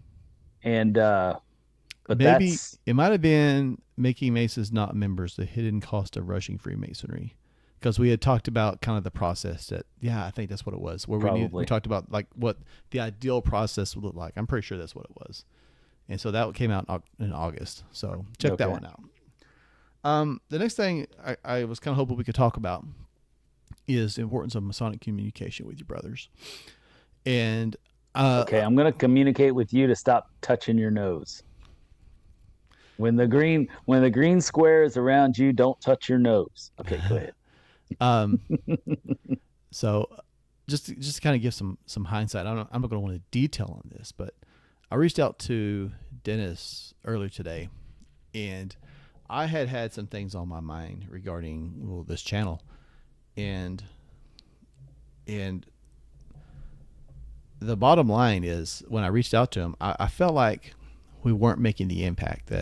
And but maybe it might have been Making Masons Not Members, the hidden cost of rushing Freemasonry. Because we had talked about kind of the process I think that's what it was. Where we talked about like what the ideal process would look like. I'm pretty sure that's what it was. And so that came out in August. So check that one out. The next thing I was kind of hoping we could talk about is the importance of Masonic communication with your brothers. And okay, I'm going to communicate with you to stop touching your nose. When the green square is around you, don't touch your nose. Okay, go ahead. So just to kind of give some hindsight, I'm not going to want to detail on this, but I reached out to Dennis earlier today, and I had some things on my mind regarding this channel, and the bottom line is, when I reached out to him, I felt like we weren't making the impact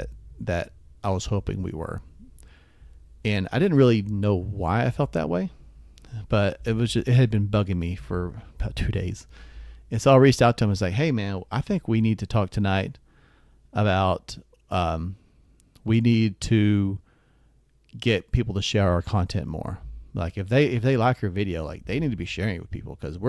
that I was hoping we were. And I didn't really know why I felt that way, but it had been bugging me for about 2 days. And so I reached out to him and was like, hey man, I think we need to talk tonight about, we need to get people to share our content more. Like if they like your video, like they need to be sharing it with people, because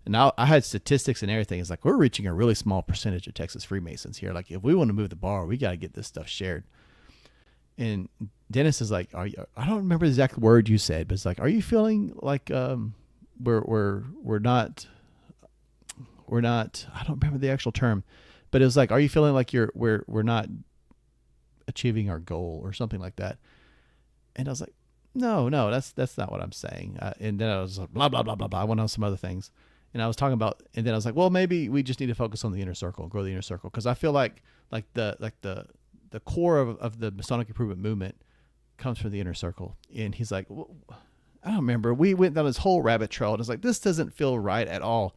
now I had statistics and everything. It's like, we're reaching a really small percentage of Texas Freemasons here. Like if we want to move the bar, we got to get this stuff shared. And Dennis is like, I don't remember the exact word you said, but it's like, are you feeling like, we're not, I don't remember the actual term, but it was like, are you feeling like we're not achieving our goal or something like that? And I was like, no, that's not what I'm saying. And then I was like, blah, blah, blah, blah, blah. I went on some other things, and I was talking about, and then I was like, well, maybe we just need to focus on the inner circle, grow the inner circle. Cause I feel like the core of the Masonic improvement movement comes from the inner circle. And he's like, well, I don't remember. We went down this whole rabbit trail, and it's like, this doesn't feel right at all.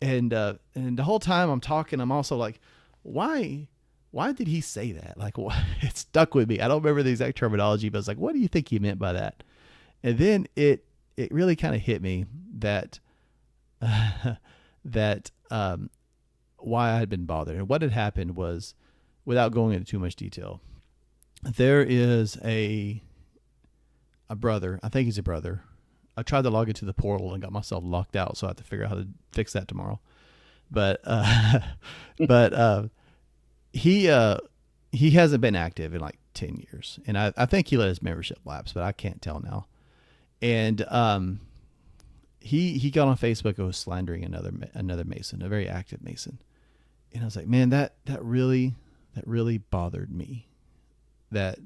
And the whole time I'm talking, I'm also like, why did he say that? Like, it stuck with me. I don't remember the exact terminology, but it's like, what do you think he meant by that? And then it really kind of hit me that why I had been bothered. And what had happened was, without going into too much detail, there is a brother. I think he's a brother. I tried to log into the portal and got myself locked out, so I have to figure out how to fix that tomorrow. But he hasn't been active in like 10 years, and I think he let his membership lapse, but I can't tell now. And he got on Facebook and was slandering another Mason, a very active Mason, and I was like, man, that really bothered me. That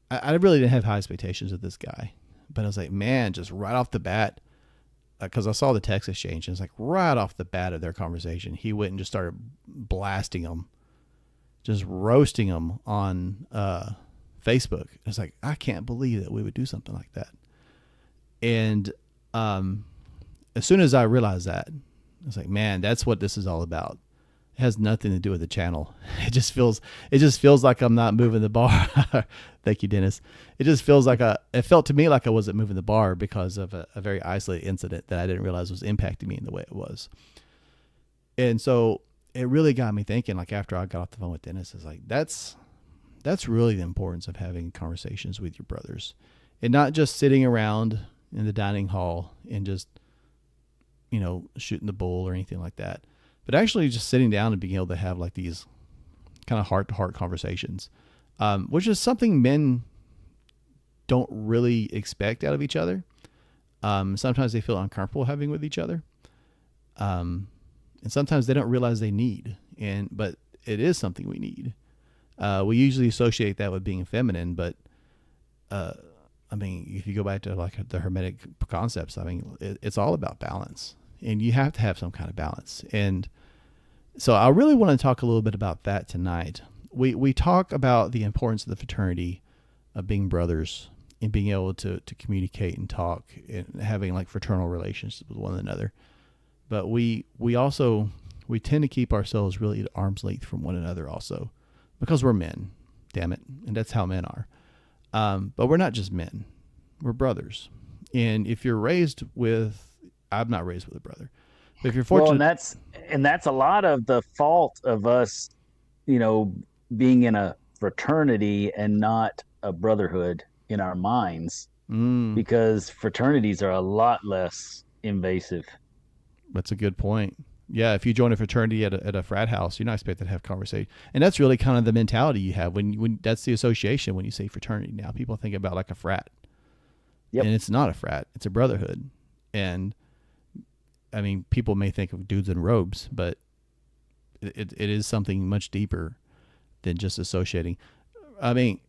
I really didn't have high expectations of this guy, but I was like, man, just right off the bat, because I saw the text exchange, and it's like right off the bat of their conversation, he went and just started blasting them, just roasting them on Facebook. It's like, I can't believe that we would do something like that. And as soon as I realized that, I was like, man, that's what this is all about. It has nothing to do with the channel. It just feels like I'm not moving the bar. Thank you, Dennis. It just feels like it felt to me like I wasn't moving the bar because of a very isolated incident that I didn't realize was impacting me in the way it was. And so it really got me thinking, like after I got off the phone with Dennis, is like, that's really the importance of having conversations with your brothers and not just sitting around in the dining hall and just, shooting the bull or anything like that, but actually just sitting down and being able to have like these kind of heart to heart conversations, which is something men don't really expect out of each other. Sometimes they feel uncomfortable having with each other. And sometimes they don't realize they need, but it is something we need. We usually associate that with being feminine, but, if you go back to like the Hermetic concepts, it's all about balance, and you have to have some kind of balance. And so I really want to talk a little bit about that tonight. We talk about the importance of the fraternity, of being brothers, and being able to communicate and talk and having like fraternal relationships with one another. But we tend to keep ourselves really at arm's length from one another also, because we're men, damn it. And that's how men are. But we're not just men, we're brothers. And if you're raised with, I'm not raised with a brother, but if you're fortunate. Well, and that's a lot of the fault of us, being in a fraternity and not a brotherhood in our minds, because fraternities are a lot less invasive. That's a good point. Yeah, if you join a fraternity at a frat house, you're not expected to have conversation, and that's really kind of the mentality you have when that's the association when you say fraternity. Now people think about like a frat, and it's not a frat; it's a brotherhood. And people may think of dudes in robes, but it is something much deeper than just associating. Like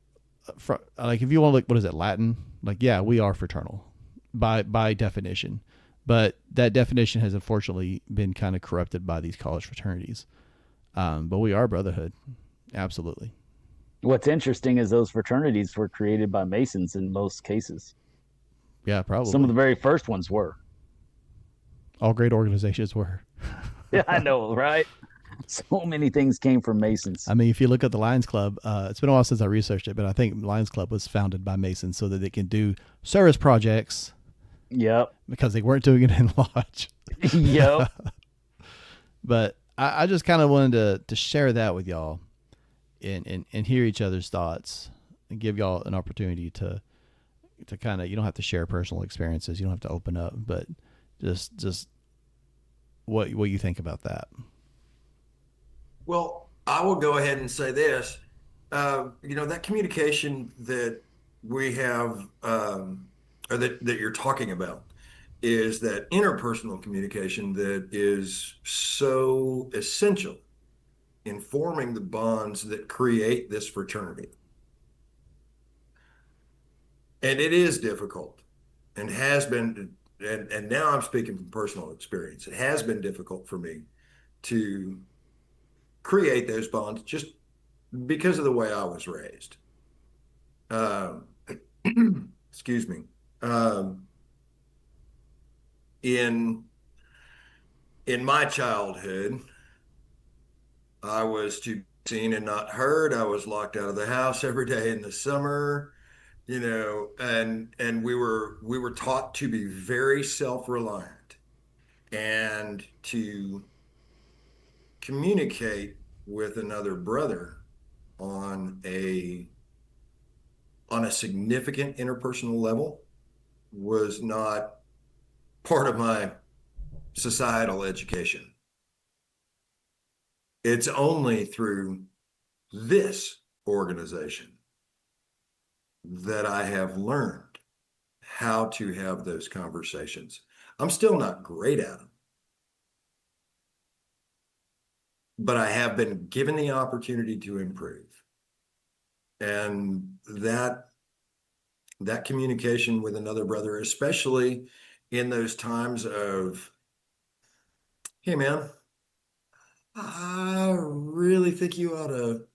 if you want to look, what is it, Latin? Like, yeah, we are fraternal by definition. But that definition has unfortunately been kind of corrupted by these college fraternities. But we are brotherhood. Absolutely. What's interesting is those fraternities were created by Masons in most cases. Yeah, probably. Some of the very first ones were. All great organizations were. Yeah, I know, right? So many things came from Masons. If you look at the Lions Club, it's been a while since I researched it, but I think Lions Club was founded by Masons so that they can do service projects. Yep. Because they weren't doing it in lodge. Yep. But I just kind of wanted to share that with y'all and hear each other's thoughts and give y'all an opportunity to kind of, you don't have to share personal experiences. You don't have to open up, but just what you think about that. Well, I will go ahead and say this, that communication that we have, or that you're talking about, is that interpersonal communication that is so essential in forming the bonds that create this fraternity. And it is difficult and has been, and now I'm speaking from personal experience. It has been difficult for me to create those bonds just because of the way I was raised. Excuse me. In my childhood, I was to be seen and not heard. I was locked out of the house every day in the summer, and we were taught to be very self-reliant and to communicate with another brother on a significant interpersonal level was not part of my societal education. It's only through this organization that I have learned how to have those conversations. I'm still not great at them, but I have been given the opportunity to improve. And that communication with another brother, especially in those times of, hey man, I really think you ought to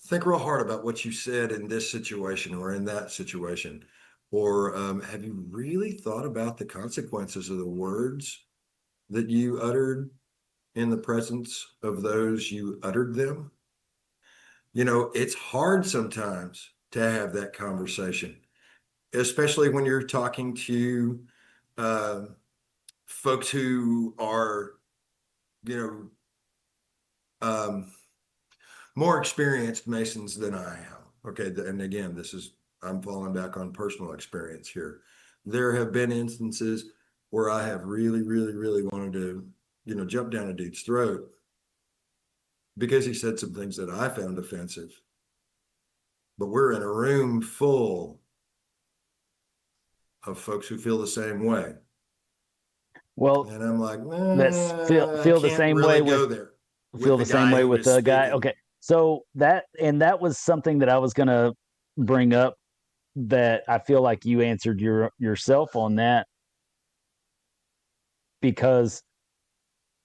think real hard about what you said in this situation or in that situation. Or have you really thought about the consequences of the words that you uttered in the presence of those you uttered them? It's hard sometimes to have that conversation, especially when you're talking to folks who are, more experienced Masons than I am. Okay, and again, I'm falling back on personal experience here. There have been instances where I have really, really, really wanted to, jump down a dude's throat because he said some things that I found offensive. But we're in a room full of folks who feel the same way. Well, and I'm like, let's feel the same really way go with there. feel the same way with the guy. Spitting. Okay, so that was something that I was gonna bring up, that I feel like you answered yourself on that, because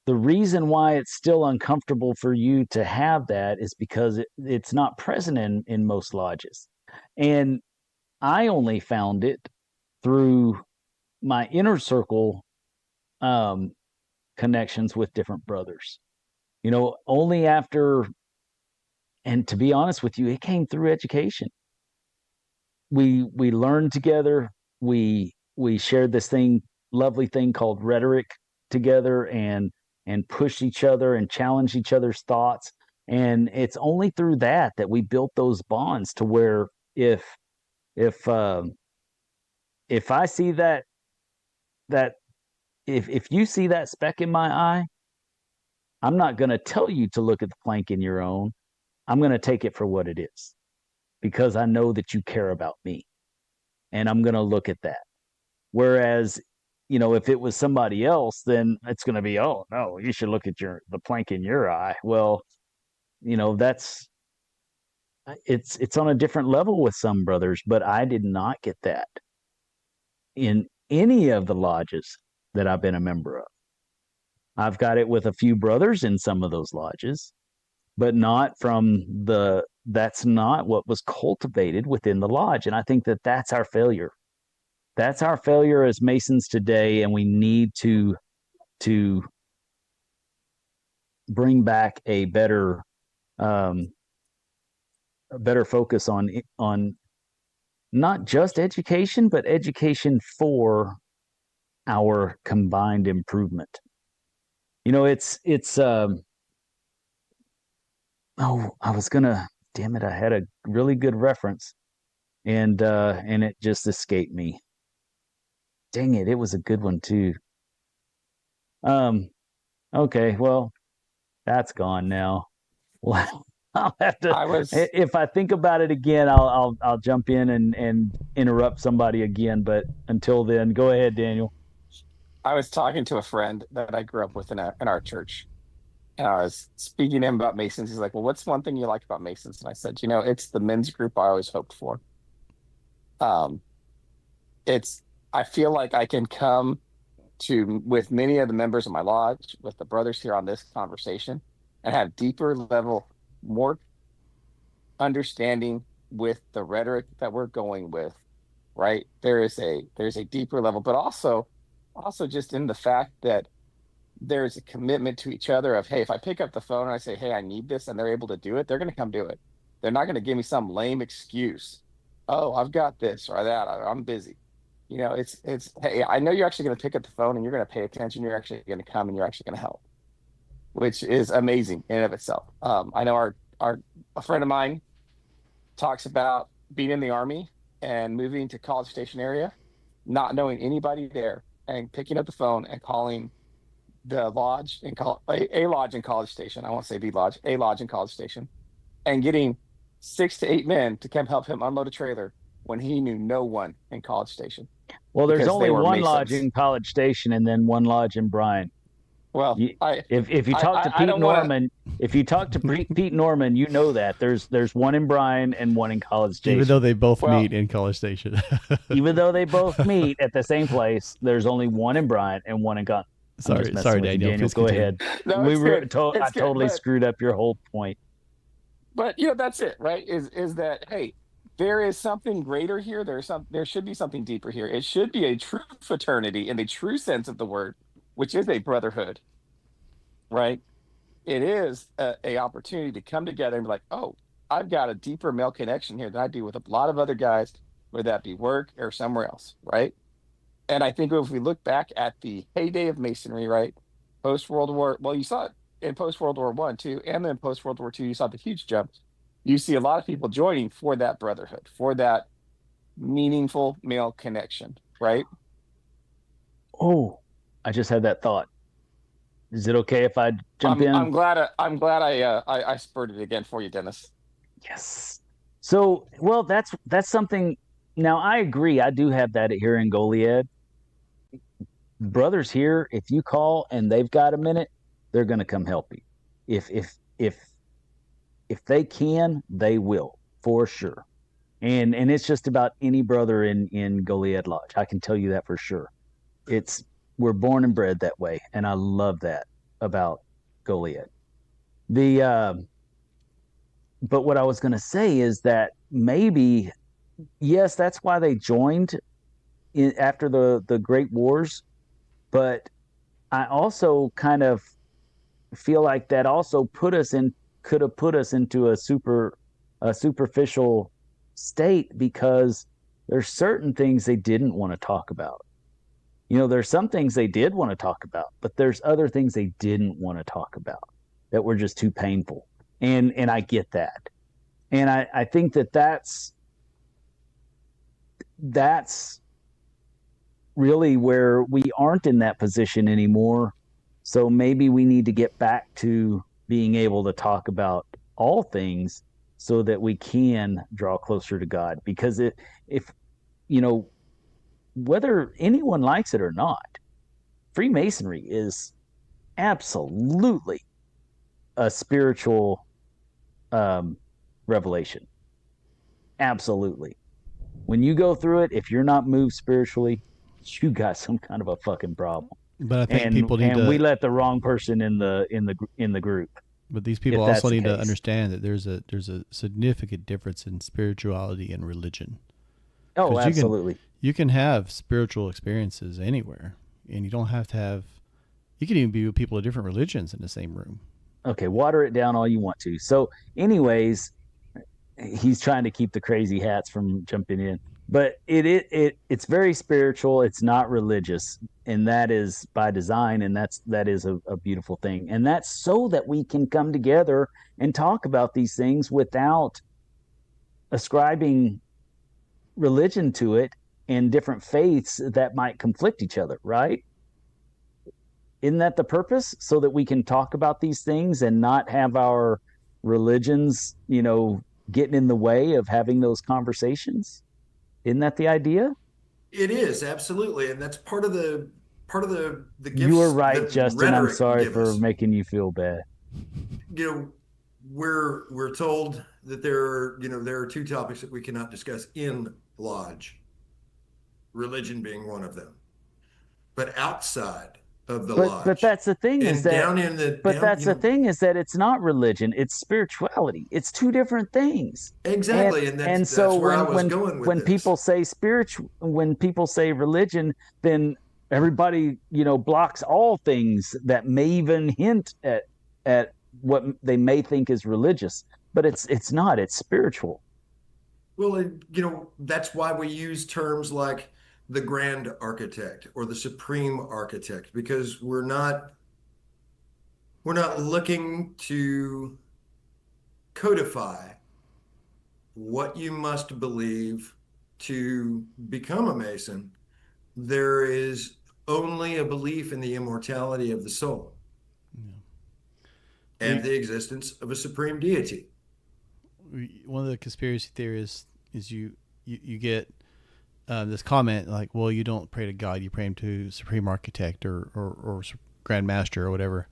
the reason why it's still uncomfortable for you to have that is because it's not present in most lodges. And I only found it through my inner circle connections with different brothers. Only after, and to be honest with you, it came through education. We learned together. We shared this lovely thing called rhetoric together, and pushed each other and challenged each other's thoughts. And it's only through that we built those bonds, to where if I see that if you see that speck in my eye, I'm not going to tell you to look at the plank in your own. I'm going to take it for what it is, because I know that you care about me, and I'm going to look at that. Whereas, if it was somebody else, then it's going to be, oh no, you should look at the plank in your eye. Well, it's on a different level with some brothers, but I did not get that in any of the lodges that I've been a member of. I've got it with a few brothers in some of those lodges, but not that's not what was cultivated within the lodge. And I think that that's our failure. That's our failure as Masons today, and we need to bring back a better focus on not just education, but education for our combined improvement. I was gonna, damn it, I had a really good reference, and it just escaped me. Dang it, it was a good one too. Okay, well, that's gone now. Well, I'll have to. If I think about it again, I'll jump in and interrupt somebody again. But until then, go ahead, Daniel. I was talking to a friend that I grew up with in our church, and I was speaking to him about Masons. He's like, "Well, what's one thing you like about Masons?" And I said, "It's the men's group I always hoped for. I feel like I can come with many of the members of my lodge, with the brothers here on this conversation, and have deeper level, more understanding with the rhetoric that we're going with, right? There's a deeper level, but also just in the fact that there's a commitment to each other of, hey, if I pick up the phone and I say, hey, I need this, and they're able to do it, they're going to come do it. They're not going to give me some lame excuse. Oh, I've got this or that. I'm busy. It's hey, I know you're actually going to pick up the phone and you're going to pay attention. You're actually going to come and you're actually going to help, which is amazing in and of itself. I know a friend of mine talks about being in the Army and moving to College Station area, not knowing anybody there, and picking up the phone and calling the lodge a lodge in College Station. I won't say the lodge, a lodge in College Station, and getting 6 to 8 men to come help him unload a trailer when he knew no one in College Station. Well, there's only one lodge in College Station, and then one lodge in Bryan. Well, if you talk to Pete Norman, if you talk to Pete Norman, you know that there's one in Bryan and one in College Station. Even though they both meet in College Station. Even though they both meet at the same place, there's only one in Bryan and one in College. Sorry, Daniel. Go ahead. No, I totally screwed up your whole point. But that's it, right? Is that, hey, there is something greater here. There should be something deeper here. It should be a true fraternity in the true sense of the word, which is a brotherhood, right? It is a opportunity to come together and be like, oh, I've got a deeper male connection here than I do with a lot of other guys, whether that be work or somewhere else, right? And I think if we look back at the heyday of Masonry, right, post World War, well, you saw it in post World War I too, and then post World War II, you saw the huge jump. You see a lot of people joining for that brotherhood, for that meaningful male connection, right? Oh, I just had that thought. Is it okay if I jump in? I'm glad I spurred it again for you, Dennis. Yes. So, well, that's something. Now, I agree. I do have that here in Goliad. Brothers here, if you call and they've got a minute, they're going to come help you. If they can, they will, for sure. And it's just about any brother in Goliad Lodge. I can tell you that for sure. We're born and bred that way, and I love that about Goliad. But what I was going to say is that maybe, yes, that's why they joined after the Great Wars. But I also kind of feel like that also could have put us into a superficial state, because there's certain things they didn't want to talk about. There's some things they did want to talk about, but there's other things they didn't want to talk about that were just too painful. And I get that. And I think that's really where we aren't in that position anymore. So maybe we need to get back to being able to talk about all things so that we can draw closer to God. Because if whether anyone likes it or not, Freemasonry is absolutely a spiritual revelation. Absolutely. When you go through it, if you're not moved spiritually, you got some kind of a fucking problem. But I think people need to. We let the wrong person in the group. But these people also need to understand that there's a significant difference in spirituality and religion. Oh, absolutely. You can have spiritual experiences anywhere, and you don't have to have. You can even be with people of different religions in the same room. Okay, water it down all you want to. So, anyways, he's trying to keep the crazy hats from jumping in. But it's very spiritual. It's not religious, and that is by design, and that is a beautiful thing. And that's so that we can come together and talk about these things without ascribing religion to it and different faiths that might conflict each other, right? Isn't that the purpose? So that we can talk about these things and not have our religions, getting in the way of having those conversations? Isn't that the idea? It is, absolutely, and that's part of the gifts. You were right, Justin. I'm sorry for making you feel bad. We're told that there are two topics that we cannot discuss in lodge, religion being one of them. But outside of the lodge, but that's the thing is that the thing is that it's not religion, it's spirituality. It's two different things. Exactly, and that's where I was going with when this. When people say religion, then everybody blocks all things that may even hint at what they may think is religious, but it's not. It's spiritual. Well, that's why we use terms like the grand architect or the supreme architect, because we're not looking to codify what you must believe to become a Mason. There is only a belief in the immortality of the soul and the existence of a supreme deity. One of the conspiracy theories is you get this comment like, well, you don't pray to God, you pray him to supreme architect or grand master or whatever.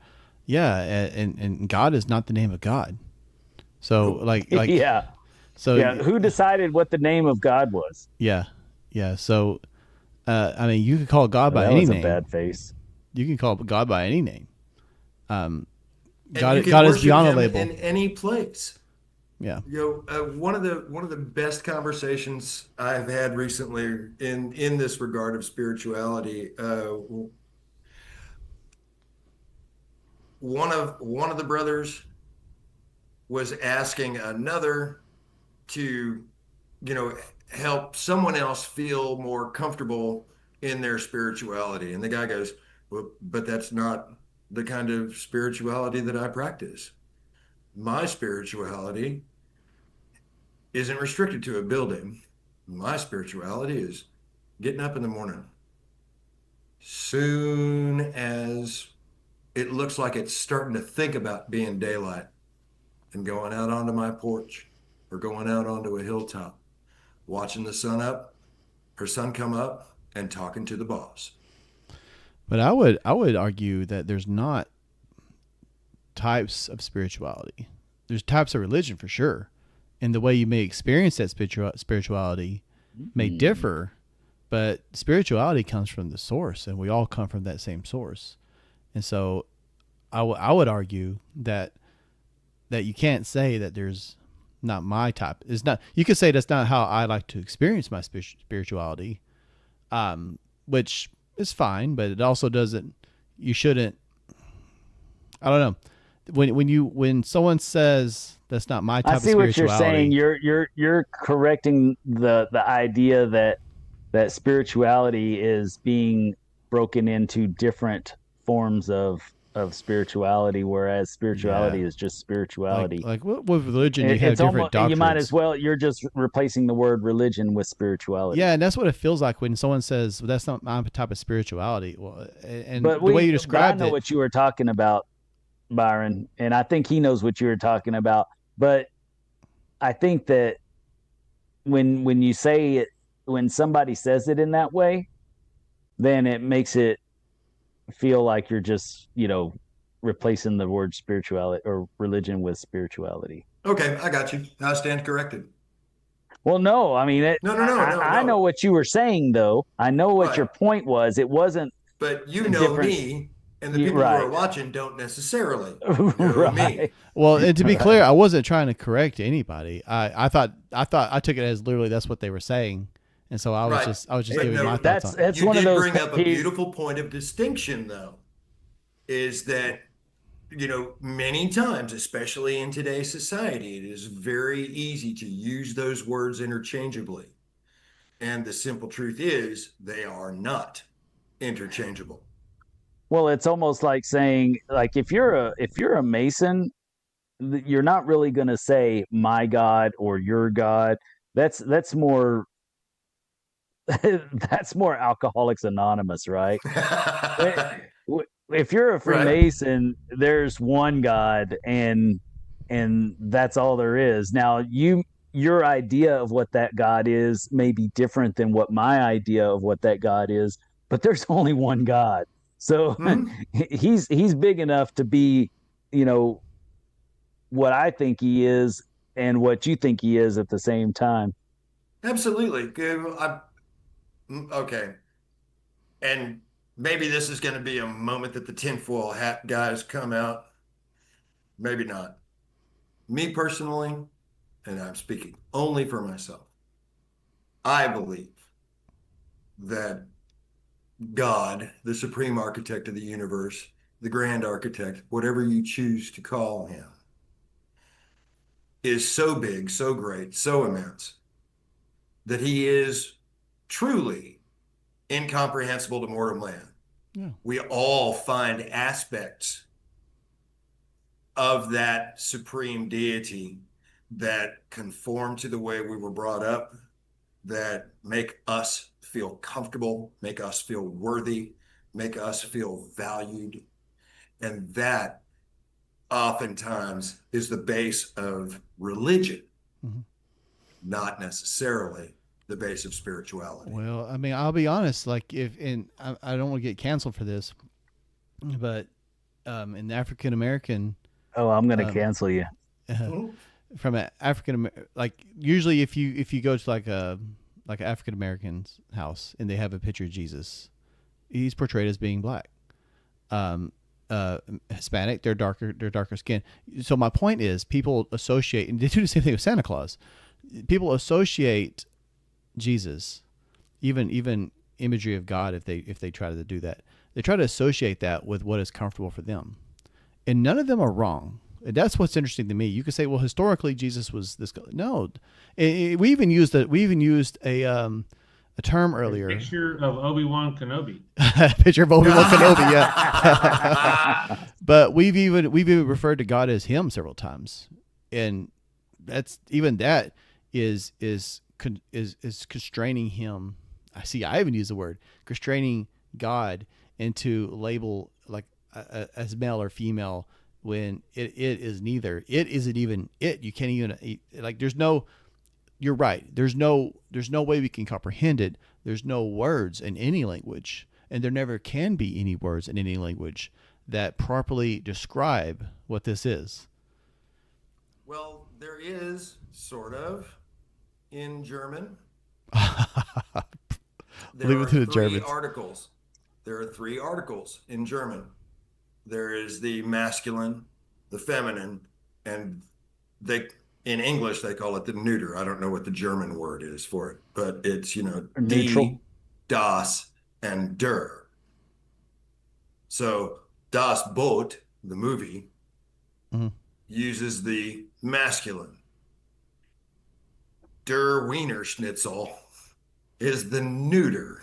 Yeah, and God is not the name of God. So like yeah. So yeah, who decided what the name of God was? Yeah. So I mean, you could call God by any name. Bad face. You can call God by any name. God is beyond a label. In any place. Yeah. One of the best conversations I've had recently in this regard of spirituality. One of the brothers was asking another to, help someone else feel more comfortable in their spirituality, and the guy goes, "Well, but that's not the kind of spirituality that I practice. My spirituality isn't restricted to a building. My spirituality is getting up in the morning. Soon as it looks like it's starting to think about being daylight, and going out onto my porch or going out onto a hilltop, watching the sun up, her sun come up, and talking to the boss. But I would argue that there's not types of spirituality. There's types of religion for sure, and the way you may experience that spirituality may differ. But spirituality comes from the source, and we all come from that same source. And so, I would argue that you can't say that there's not my type. It's not. You could say that's not how I like to experience my spirituality, which is fine. But it also doesn't. You shouldn't. I don't know. When someone says that's not my type of spirituality, I see what you're saying. You're correcting the idea that spirituality is being broken into different forms of spirituality, whereas spirituality is just spirituality. Like with religion, you have different doctrines. You might as well. You're just replacing the word religion with spirituality. Yeah, and that's what it feels like when someone says, well, "That's not my type of spirituality." Well, and the way you described it, I know what you were talking about, Byron, and I think he knows what you were talking about. But I think that when you say it, when somebody says it in that way, then it makes it feel like you're just, replacing the word spirituality or religion with spirituality. Okay, I got you. I stand corrected. Well, no, I mean, no. I know what you were saying, though. I know what your point was. It wasn't. But me, and the people who are watching don't necessarily know me. Well, and to be clear, I wasn't trying to correct anybody. I thought I took it as literally that's what they were saying. And so I was just giving my thoughts on it. That's one of those. You did bring up a beautiful point of distinction, though, is that, many times, especially in today's society, it is very easy to use those words interchangeably. And the simple truth is they are not interchangeable. Well, it's almost like saying, like, if you're a Mason, you're not really going to say my God or your God. That's more. That's more Alcoholics Anonymous, right? If you're a Freemason, there's one God, and that's all there is. Now, your idea of what that God is may be different than what my idea of what that God is, but there's only one God. So he's big enough to be, what I think he is and what you think he is at the same time. Absolutely. Okay. And maybe this is going to be a moment that the tinfoil hat guys come out. Maybe not. Me personally, and I'm speaking only for myself, I believe that God, the supreme architect of the universe, the grand architect, whatever you choose to call him, is so big, so great, so immense that he is truly incomprehensible to mortal man. Yeah. We all find aspects of that supreme deity that conform to the way we were brought up, that make us feel comfortable, make us feel worthy, make us feel valued. And that oftentimes is the base of religion, not necessarily the base of spirituality. Well, I mean, I'll be honest, like I don't want to get canceled for this, but in the African American, I'm going to cancel you. From an African, like usually if you go to like an African American's house and they have a picture of Jesus, he's portrayed as being black. Hispanic, they're darker skin. So my point is, people associate, and they do the same thing with Santa Claus. People associate Jesus, even imagery of God, if they try to do that, they try to associate that with what is comfortable for them, and none of them are wrong. And that's what's interesting to me. You could say, well, historically Jesus was this guy. No, we even used a a term earlier. Picture of Obi-Wan Kenobi. Picture of Obi-Wan Kenobi, yeah. But we've even referred to God as Him several times, and that is constraining Him. I even use the word constraining God into label like as male or female when it is neither. It isn't even it. You can't even like. There's no. You're right. There's no way we can comprehend it. There's no words in any language, and there never can be any words in any language that properly describe what this is. Well, there is sort of in German. Leave it to the Germans. Articles. There are 3 articles in German. There is the masculine, the feminine, and in English, they call it the neuter. I don't know what the German word is for it, but it's, Neutral. die, das, and der. So Das Boot, the movie, uses the masculine. Der Wiener Schnitzel is the neuter.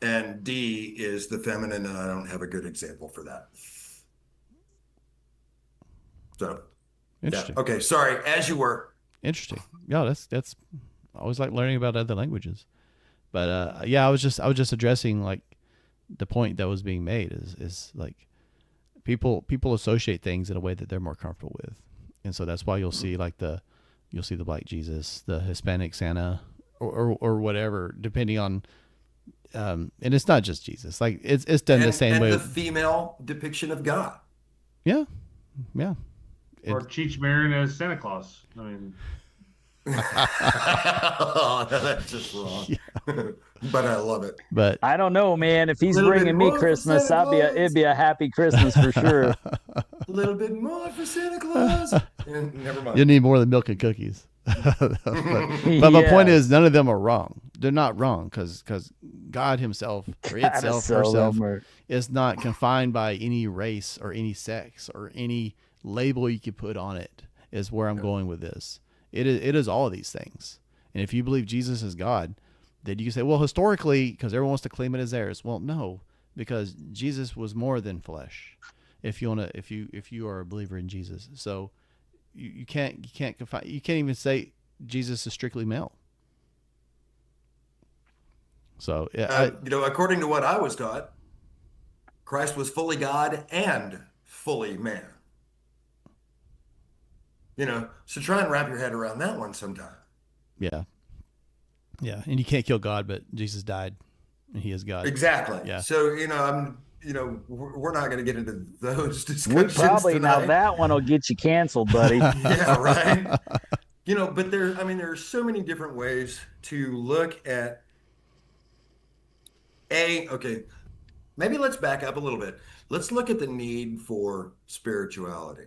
And D is the feminine, and I don't have a good example for that. So, Interesting. Yeah. Okay, sorry, as you were. Interesting. Yeah, that's I always like learning about other languages. But yeah, I was just addressing like the point that was being made is like people associate things in a way that they're more comfortable with. And so that's why you'll see the Black Jesus, the Hispanic Santa, or whatever, depending on and it's not just Jesus. Like it's done the same way. And the female depiction of God. Yeah. Or Cheech Marin as Santa Claus. I mean, oh, that's just wrong. Yeah. But I love it. But I don't know, man. If he's bringing me Christmas, it'd be a happy Christmas for sure. A little bit more for Santa Claus. Never mind. You need more than milk and cookies. but my point is, none of them are wrong. They're not wrong because God Himself or itself herself is not confined by any race or any sex or any label you could put on it. Is where I'm going with this. It is all of these things. And if you believe Jesus is God, then you can say, well, historically, because everyone wants to claim it as theirs. Well, no, because Jesus was more than flesh. If you are a believer in Jesus, so you can't even say Jesus is strictly male. So according to what I was taught, Christ was fully God and fully man. So try and wrap your head around that one sometime. Yeah. And you can't kill God, but Jesus died and He is God. Exactly. Yeah. So, we're not going to get into those discussions Probably tonight. now that one will get you canceled, buddy. Yeah, right. But there are so many different ways to look at okay, maybe let's back up a little bit. Let's look at the need for spirituality.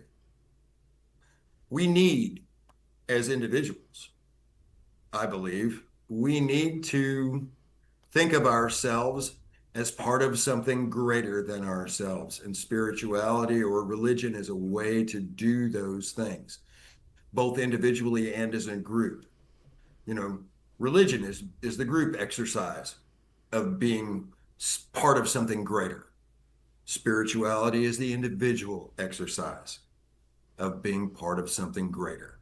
We need, as individuals, I believe, we need to think of ourselves as part of something greater than ourselves. And spirituality or religion is a way to do those things, both individually and as a group. Religion is the group exercise of being part of something greater. Spirituality is the individual exercise of being part of something greater.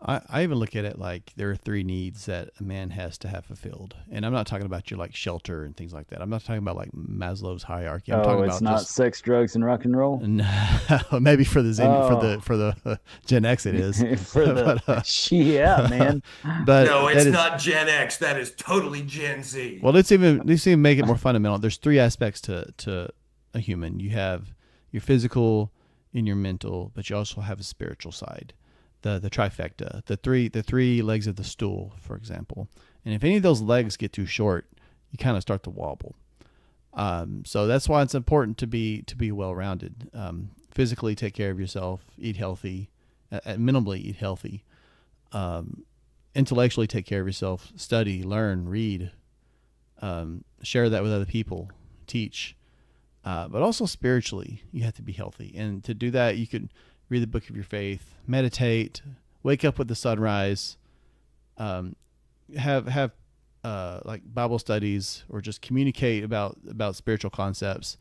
I even look at it like there are 3 needs that a man has to have fulfilled. And I'm not talking about your like shelter and things like that. I'm not talking about like Maslow's hierarchy. I'm talking about it's not sex, drugs, and rock and roll? No, maybe for the for the Gen X it is. Yeah, man. But no, it's not Gen X. That is totally Gen Z. Well, let's even make it more fundamental. There's 3 aspects to a human. You have your physical and your mental, but you also have a spiritual side. The trifecta, the three legs of the stool, for example. And if any of those legs get too short, you kind of start to wobble. So that's why it's important to be well-rounded. Physically, take care of yourself, eat healthy, minimally eat healthy. Intellectually, take care of yourself, study, learn, read, share that with other people, teach. But also spiritually, you have to be healthy. And to do that, you could read the book of your faith, meditate, wake up with the sunrise, have like Bible studies or just communicate about spiritual concepts.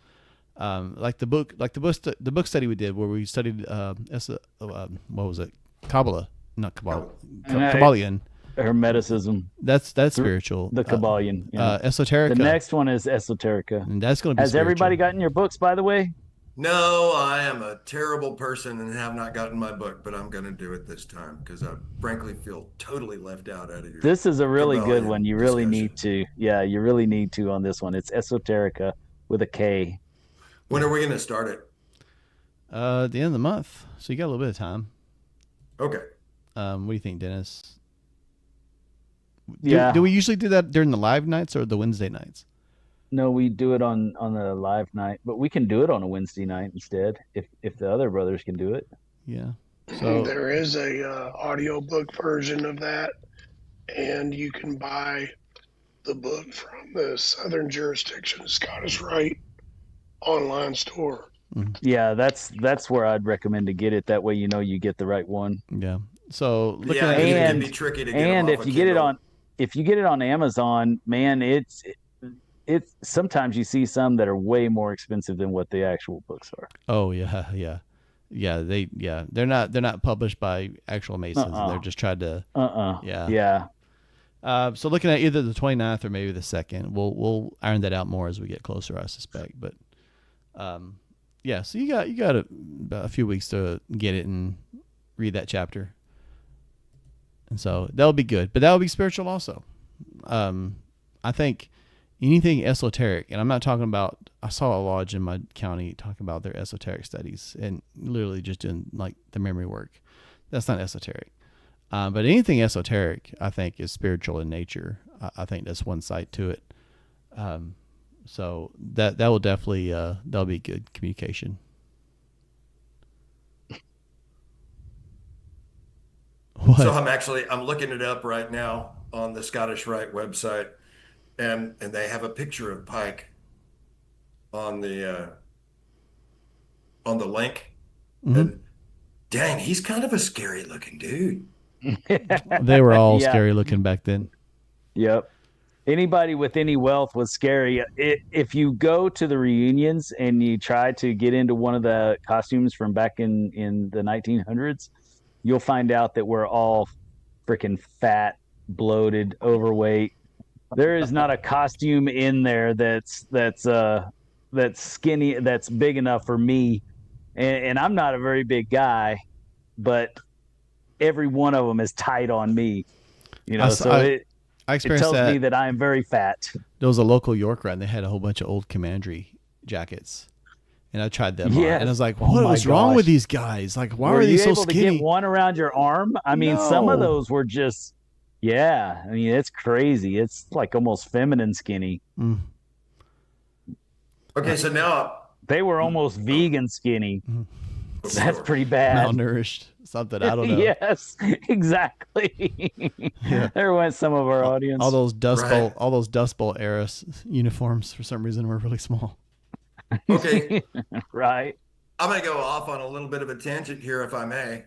Like the book study we did where we studied what was it? Kabbalah, not Kabbalah, Kabbalion. Hermeticism. That's spiritual. The Kabbalion. Esoterica. The next one is Esoterica. And that's going to be Has spiritual. everybody gotten your books, by the way? No, I am a terrible person and have not gotten my book, but I'm going to do it this time because I frankly feel totally left out of your. This is a really good Kabbalion one. You really discussion. need to. Yeah, you really need to on this one. It's Esoterica with a K. When are we going to start it? At the end of the month. So you got a little bit of time. Okay. What do you think, Dennis? Yeah. Do we usually do that during the live nights or the Wednesday nights? No, we do it on a live night, but we can do it on a Wednesday night instead if the other brothers can do it. Yeah. So there is a audiobook version of that, and you can buy the book from the Southern Jurisdiction Scottish Rite online store. Yeah, that's where I'd recommend to get it. That way, you get the right one. Yeah. So It can be tricky to get and them if off you a get it Kindle. if you get it on Amazon, man, it's sometimes you see some that are way more expensive than what the actual books are. Oh yeah. They're not published by actual Masons. They're just tried to. Yeah. So looking at either the 29th or maybe the 2nd, we'll iron that out more as we get closer, I suspect. But yeah, so you got about a few weeks to get it and read that chapter, and so that'll be good. But that'll be spiritual also. I think anything esoteric, and I'm not talking about. I saw a lodge in my county talking about their esoteric studies and literally just doing like the memory work. That's not esoteric. But anything esoteric, I think, is spiritual in nature. I think that's one side to it. So that will definitely that'll be good communication. What? So I'm looking it up right now on the Scottish Rite website, and they have a picture of Pike on the link. Mm-hmm. And dang, he's kind of a scary looking dude. They were all Yeah. scary looking back then. Yep. Anybody with any wealth was scary. If you go to the reunions and you try to get into one of the costumes from back in the 1900s, you'll find out that we're all freaking fat, bloated, overweight. There is not a costume in there that's skinny, that's big enough for me. And I'm not a very big guy, but every one of them is tight on me. I it experienced tells that. me that I am very fat. There was a local York ride, and they had a whole bunch of old commandery jackets, and I tried them on, Yes. and I was like, Oh "What my was wrong with gosh. these guys? Like, why Were are they you so able skinny?" to get one around your arm? I mean, some of No. those were just, yeah. I mean, it's crazy. It's like almost feminine skinny. Mm. Okay, so now They were almost vegan skinny. That's sure. pretty bad. Malnourished, something I don't know. Yes, exactly. Yeah. There went some of our audience. All those Dust Bowl, Right. all those Dust Bowl era uniforms for some reason were really small. Okay, Right. I'm gonna go off on a little bit of a tangent here, if I may.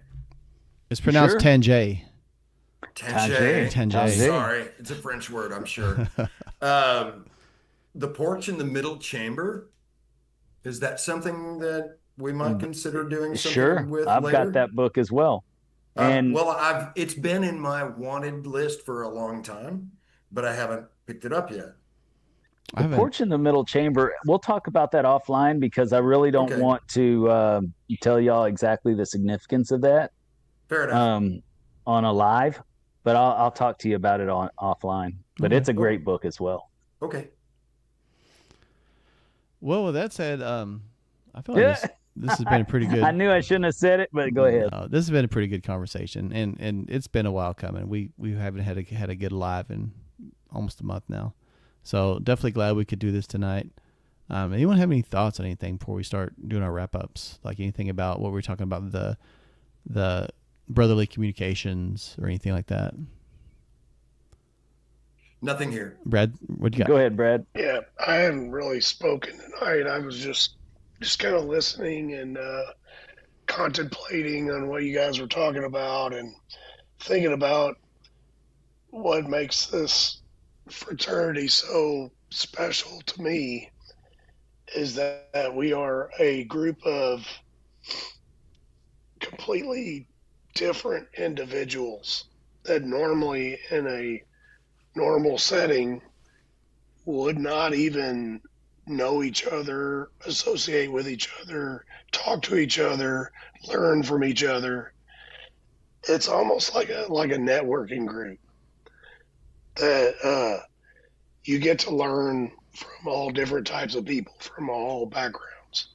It's pronounced Sure. Tanjay. Tangent. Tangent. Sorry, it's a French word, I'm sure. The porch in the middle chamber, is that something that we might consider doing something Sure. with I've later? got that book as well. And Well, it's been in my wanted list for a long time, but I haven't picked it up yet. I the haven't. porch in the middle chamber, we'll talk about that offline because I really don't Okay. want to tell y'all exactly the significance of that Fair enough. on a live, but I'll talk to you about it on offline. But Okay. it's a great book as well. Okay. Well, with that said, I feel like this has been a pretty good. I knew I shouldn't have said it, but go ahead. This has been a pretty good conversation, and it's been a while coming. We haven't had a good live in almost a month now, so definitely glad we could do this tonight. Anyone have any thoughts on anything before we start doing our wrap ups? Like anything about what we were talking about, the brotherly communications or anything like that? Nothing here. Brad, what do you got? Go ahead, Brad. Yeah, I haven't really spoken tonight. I was just kind of listening and contemplating on what you guys were talking about and thinking about what makes this fraternity so special to me is that we are a group of completely different individuals that normally in a normal setting would not even know each other, associate with each other, talk to each other, learn from each other. It's almost like a networking group that you get to learn from all different types of people, from all backgrounds,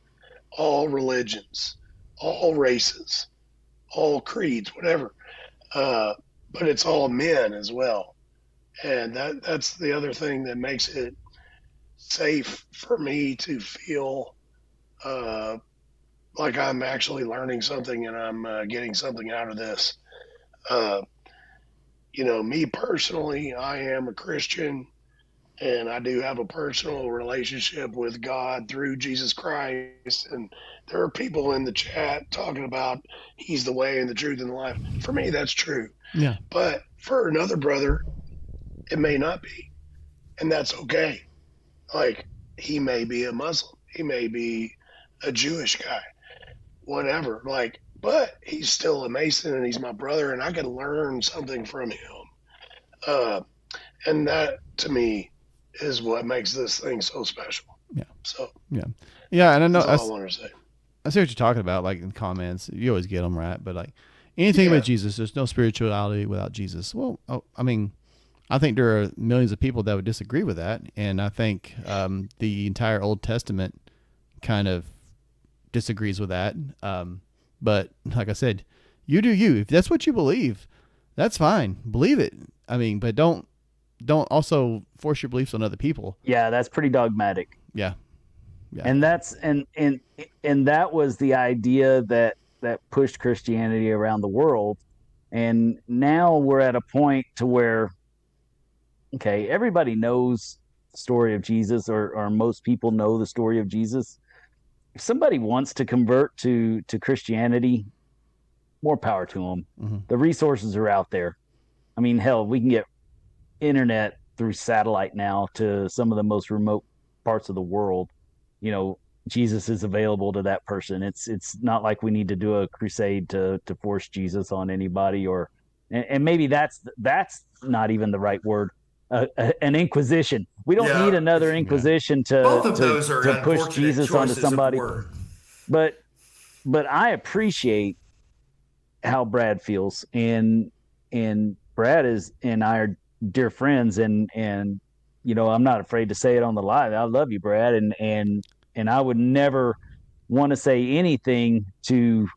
all religions, all races, all creeds, whatever. But it's all men as well, and that's the other thing that makes it safe for me to feel like I'm actually learning something and I'm getting something out of this. Uh, me personally, I am a Christian and I do have a personal relationship with God through Jesus Christ. And there are people in the chat talking about he's the way and the truth and the life. For me, that's true. Yeah. But for another brother, it may not be. And that's okay. Like, he may be a Muslim, he may be a Jewish guy, whatever. Like, but he's still a Mason and he's my brother, and I can learn something from him. And that to me is what makes this thing so special. Yeah. So yeah, and I know that's all I wanted to say. I see what you're talking about. Like in comments, you always get them right, but like anything about Jesus, there's no spirituality without Jesus. Well, I mean, I think there are millions of people that would disagree with that, and I think the entire Old Testament kind of disagrees with that. But like I said, you do you. If that's what you believe, that's fine. Believe it. I mean, but don't also force your beliefs on other people. Yeah, that's pretty dogmatic. Yeah. And that's and that was the idea that pushed Christianity around the world. And now we're at a point to where, okay, everybody knows the story of Jesus, or most people know the story of Jesus. If somebody wants to convert to Christianity, more power to them. Mm-hmm. The resources are out there. I mean, hell, we can get internet through satellite now to some of the most remote parts of the world. Jesus is available to that person. It's not like we need to do a crusade to force Jesus on anybody, and maybe that's not even the right word. An inquisition. We don't need another inquisition to push Jesus onto somebody. But I appreciate how Brad feels, and Brad and I are dear friends, and I'm not afraid to say it on the live. I love you, Brad, and I would never want to say anything to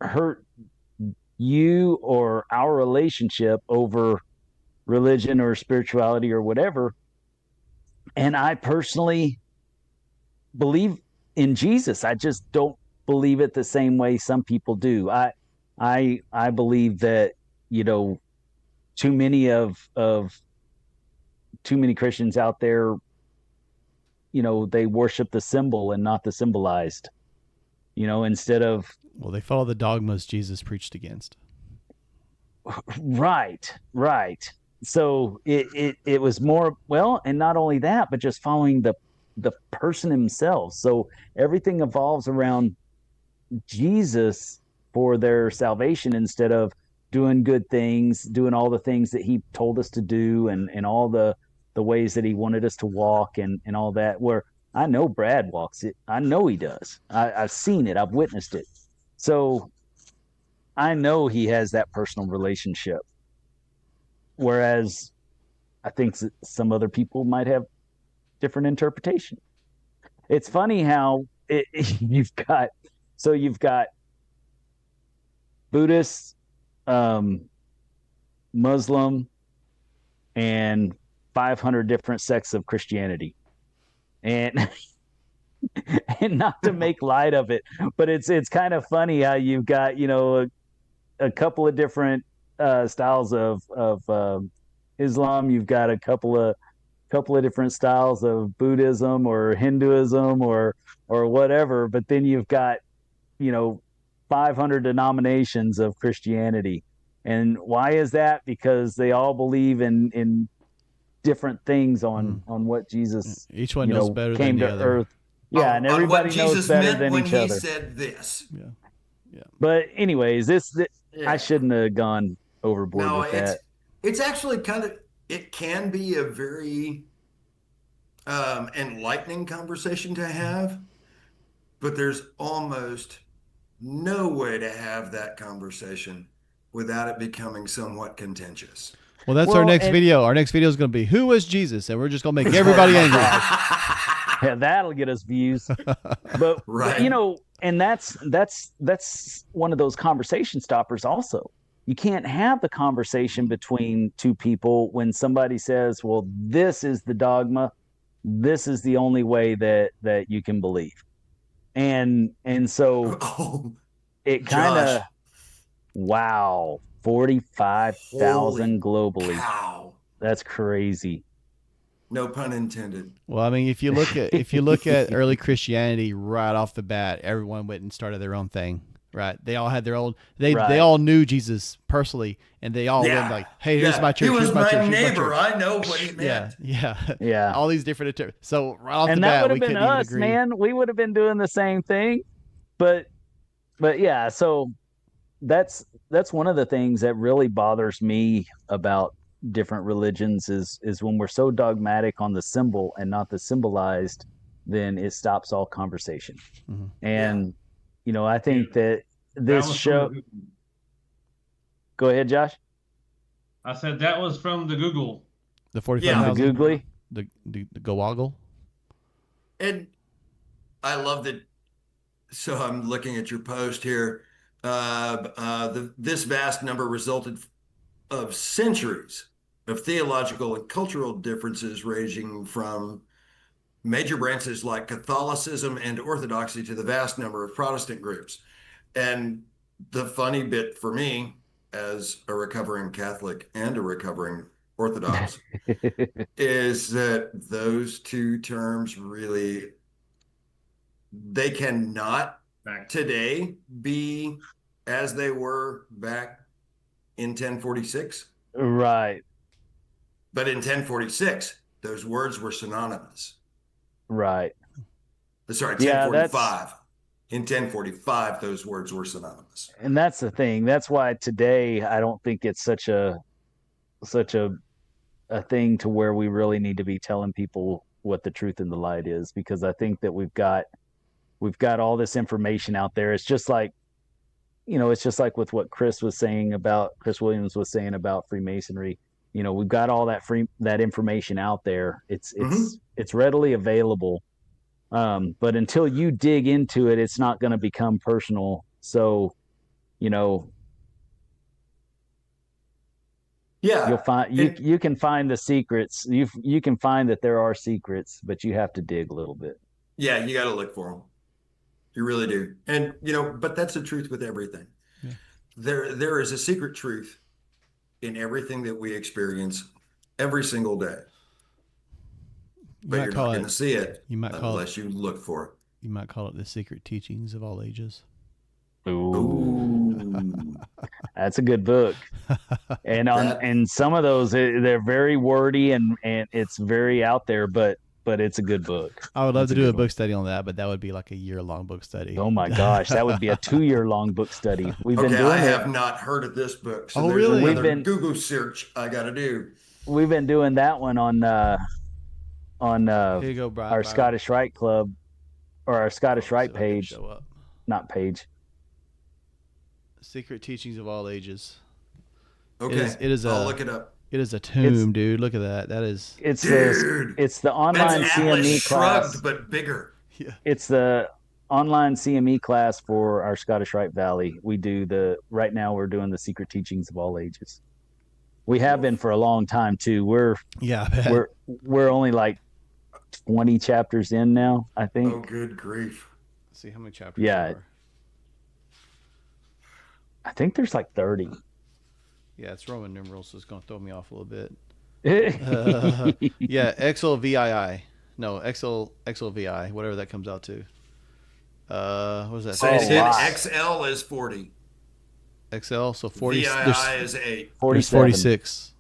hurt you or our relationship over religion or spirituality or whatever. And I personally believe in Jesus. I just don't believe it the same way some people do. I believe that, too many Christians out there, they worship the symbol and not the symbolized, instead of. Well, they follow the dogmas Jesus preached against. Right. So it was more, well, and not only that, but just following the person himself. So everything evolves around Jesus for their salvation, instead of doing good things, doing all the things that he told us to do, and all the ways that he wanted us to walk, and all that, where I know Brad walks it. I know he does. I've seen it. I've witnessed it. So I know he has that personal relationship. Whereas I think some other people might have different interpretation. It's funny how you've got Buddhists, Muslim, and 500 different sects of Christianity, and and not to make light of it, but it's kind of funny how you've got a couple of different styles of Islam. You've got a couple of different styles of Buddhism or Hinduism or whatever, but then you've got 500 denominations of Christianity, And why is that? Because they all believe in different things on what Jesus, each one knows better than came the to other. earth. Yeah, and everybody on what knows Jesus better meant than when each he other. said this. Yeah. But anyways, this Yeah. I shouldn't have gone overboard No, with that. it's actually it can be a very enlightening conversation to have, but there's almost no way to have that conversation without it becoming somewhat contentious. Well, that's our next video. Our next video is going to be who was Jesus, and we're just going to make everybody angry. Yeah, that'll get us views. But, Right. you know, and that's one of those conversation stoppers also. You can't have the conversation between two people when somebody says, well, this is the dogma. This is the only way that you can believe. And so it kind of, wow, 45,000 globally. Cow. That's crazy. No pun intended. Well, I mean, if you look at early Christianity right off the bat, everyone went and started their own thing, right? They all had their own. They all knew Jesus personally, and they all went like, "Hey, here's my church. He was here's my my church, neighbor. I know what he meant." Yeah. All these different. So right off and the that bat, would we have been couldn't us, even agree. man. We would have been doing the same thing, but yeah. So that's one of the things that really bothers me about different religions is when we're so dogmatic on the symbol and not the symbolized, then it stops all conversation. Mm-hmm. And you know, I think that this show. Go ahead, Josh. I said that was from the Google. The 45,000. The googly. The goggle. And I love that. So I'm looking at your post here. This vast number resulted of centuries of theological and cultural differences ranging from major branches like Catholicism and Orthodoxy to the vast number of Protestant groups. And the funny bit for me, as a recovering Catholic and a recovering Orthodox, is that those two terms really, they cannot today be as they were back in 1046. Right. But in 1046, those words were synonymous. Right. Sorry, 1045. In 1045, those words were synonymous. And that's the thing. That's why today I don't think it's such a thing to where we really need to be telling people what the truth and the light is, because I think that we've got all this information out there. It's just like, you know, it's just like with what Chris Williams was saying about Freemasonry. You know, we've got all that information out there. It's readily available. But until you dig into it, it's not going to become personal. So, you know, you'll find you can find the secrets. You can find that there are secrets, but you have to dig a little bit. Yeah, you got to look for them. You really do. And, you know, but that's the truth with everything. Yeah. There is a secret truth in everything that we experience every single day. But you're not going to see it unless you look for it. You might call it the secret teachings of all ages. Ooh. That's a good book. And some of those, they're very wordy and it's very out there, but it's a good book. I would love to do a book study on that, but that would be like a year-long book study. Oh my gosh, that would be a 2-year-long book study. I have not heard of this book. So really? Another Google search I got to do. We've been doing that one on Here you go, Brian, our Scottish Rite Club or our Scottish Rite page. Not page. Secret Teachings of All Ages. Okay, I'll look it up. It is a tomb, dude. Look at that. That is. It's the online CME class, but bigger. Yeah. It's the online CME class for our Scottish Rite Valley. Right now we're doing the Secret Teachings of All Ages. We have been for a long time too. We're only like 20 chapters in now, I think. Oh, good grief! Let's see how many chapters there are. I think there's like 30. Yeah, it's Roman numerals, so it's going to throw me off a little bit. Yeah, XLVII. No, XLVI, whatever that comes out to. What was that? So XL is 40. XL. So 40. VII is 8. There's 47. 46.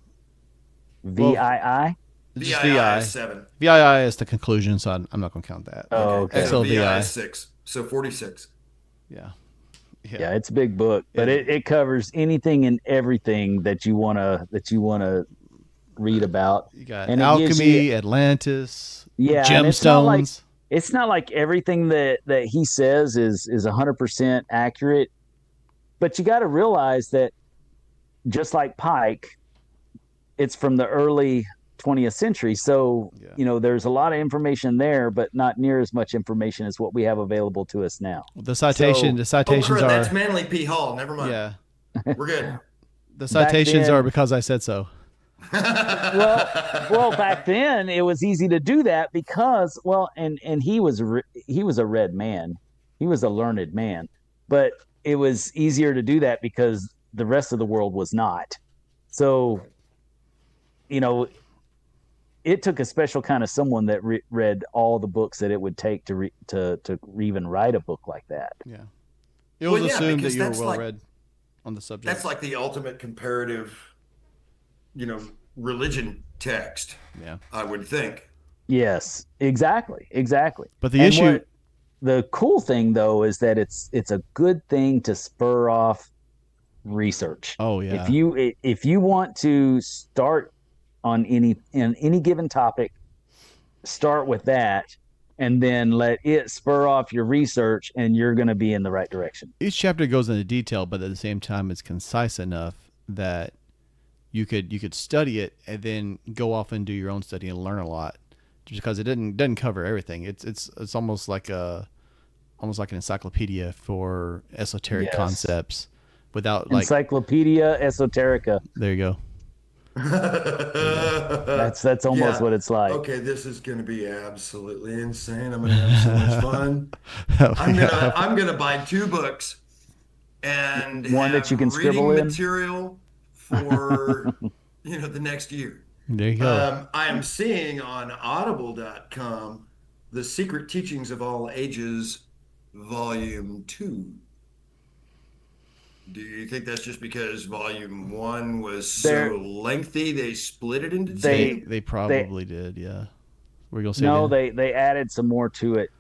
VII? Just VII VI. is 7. VII is the conclusion, so I'm not going to count that. Oh, okay. So XL VI VI. is 6. So 46. Yeah. Yeah, it's a big book, but it covers anything and everything that you wanna read about. You got And it gives alchemy, Atlantis, Yeah, and gemstones. it's not like everything that he says is 100% accurate, but you got to realize that just like Pike, it's from the early 20th century. So, there's a lot of information there, but not near as much information as what we have available to us now. The citations are. That's Manly P. Hall. Never mind. Yeah. We're good. The citations are because I said so. well, back then it was easy to do that because, and he was a read man. He was a learned man, but it was easier to do that because the rest of the world was not. So, it took a special kind of someone that read all the books that it would take to even write a book like that. Yeah. It was assumed that you were well read on the subject. That's like the ultimate comparative, religion text. Yeah. I would think. Yes, exactly. But the cool thing though is that it's a good thing to spur off research. Oh yeah. If you want to start on any given topic, start with that and then let it spur off your research and you're going to be in the right direction. Each chapter goes into detail, but at the same time it's concise enough that you could study it and then go off and do your own study and learn a lot, just because it doesn't cover everything. It's almost like an encyclopedia for esoteric concepts without Encyclopedia Esoterica. There you go. That's almost what it's like. Okay, this is going to be absolutely insane. I'm going to have so much fun. I'm going to buy 2 books and one that you can scribble in material for the next year. There you go. I am seeing on audible.com The Secret Teachings of All Ages Volume 2. Do you think that's just because Volume 1 was so lengthy they split it into 2? They probably did, yeah. We're gonna say no, they added some more to it.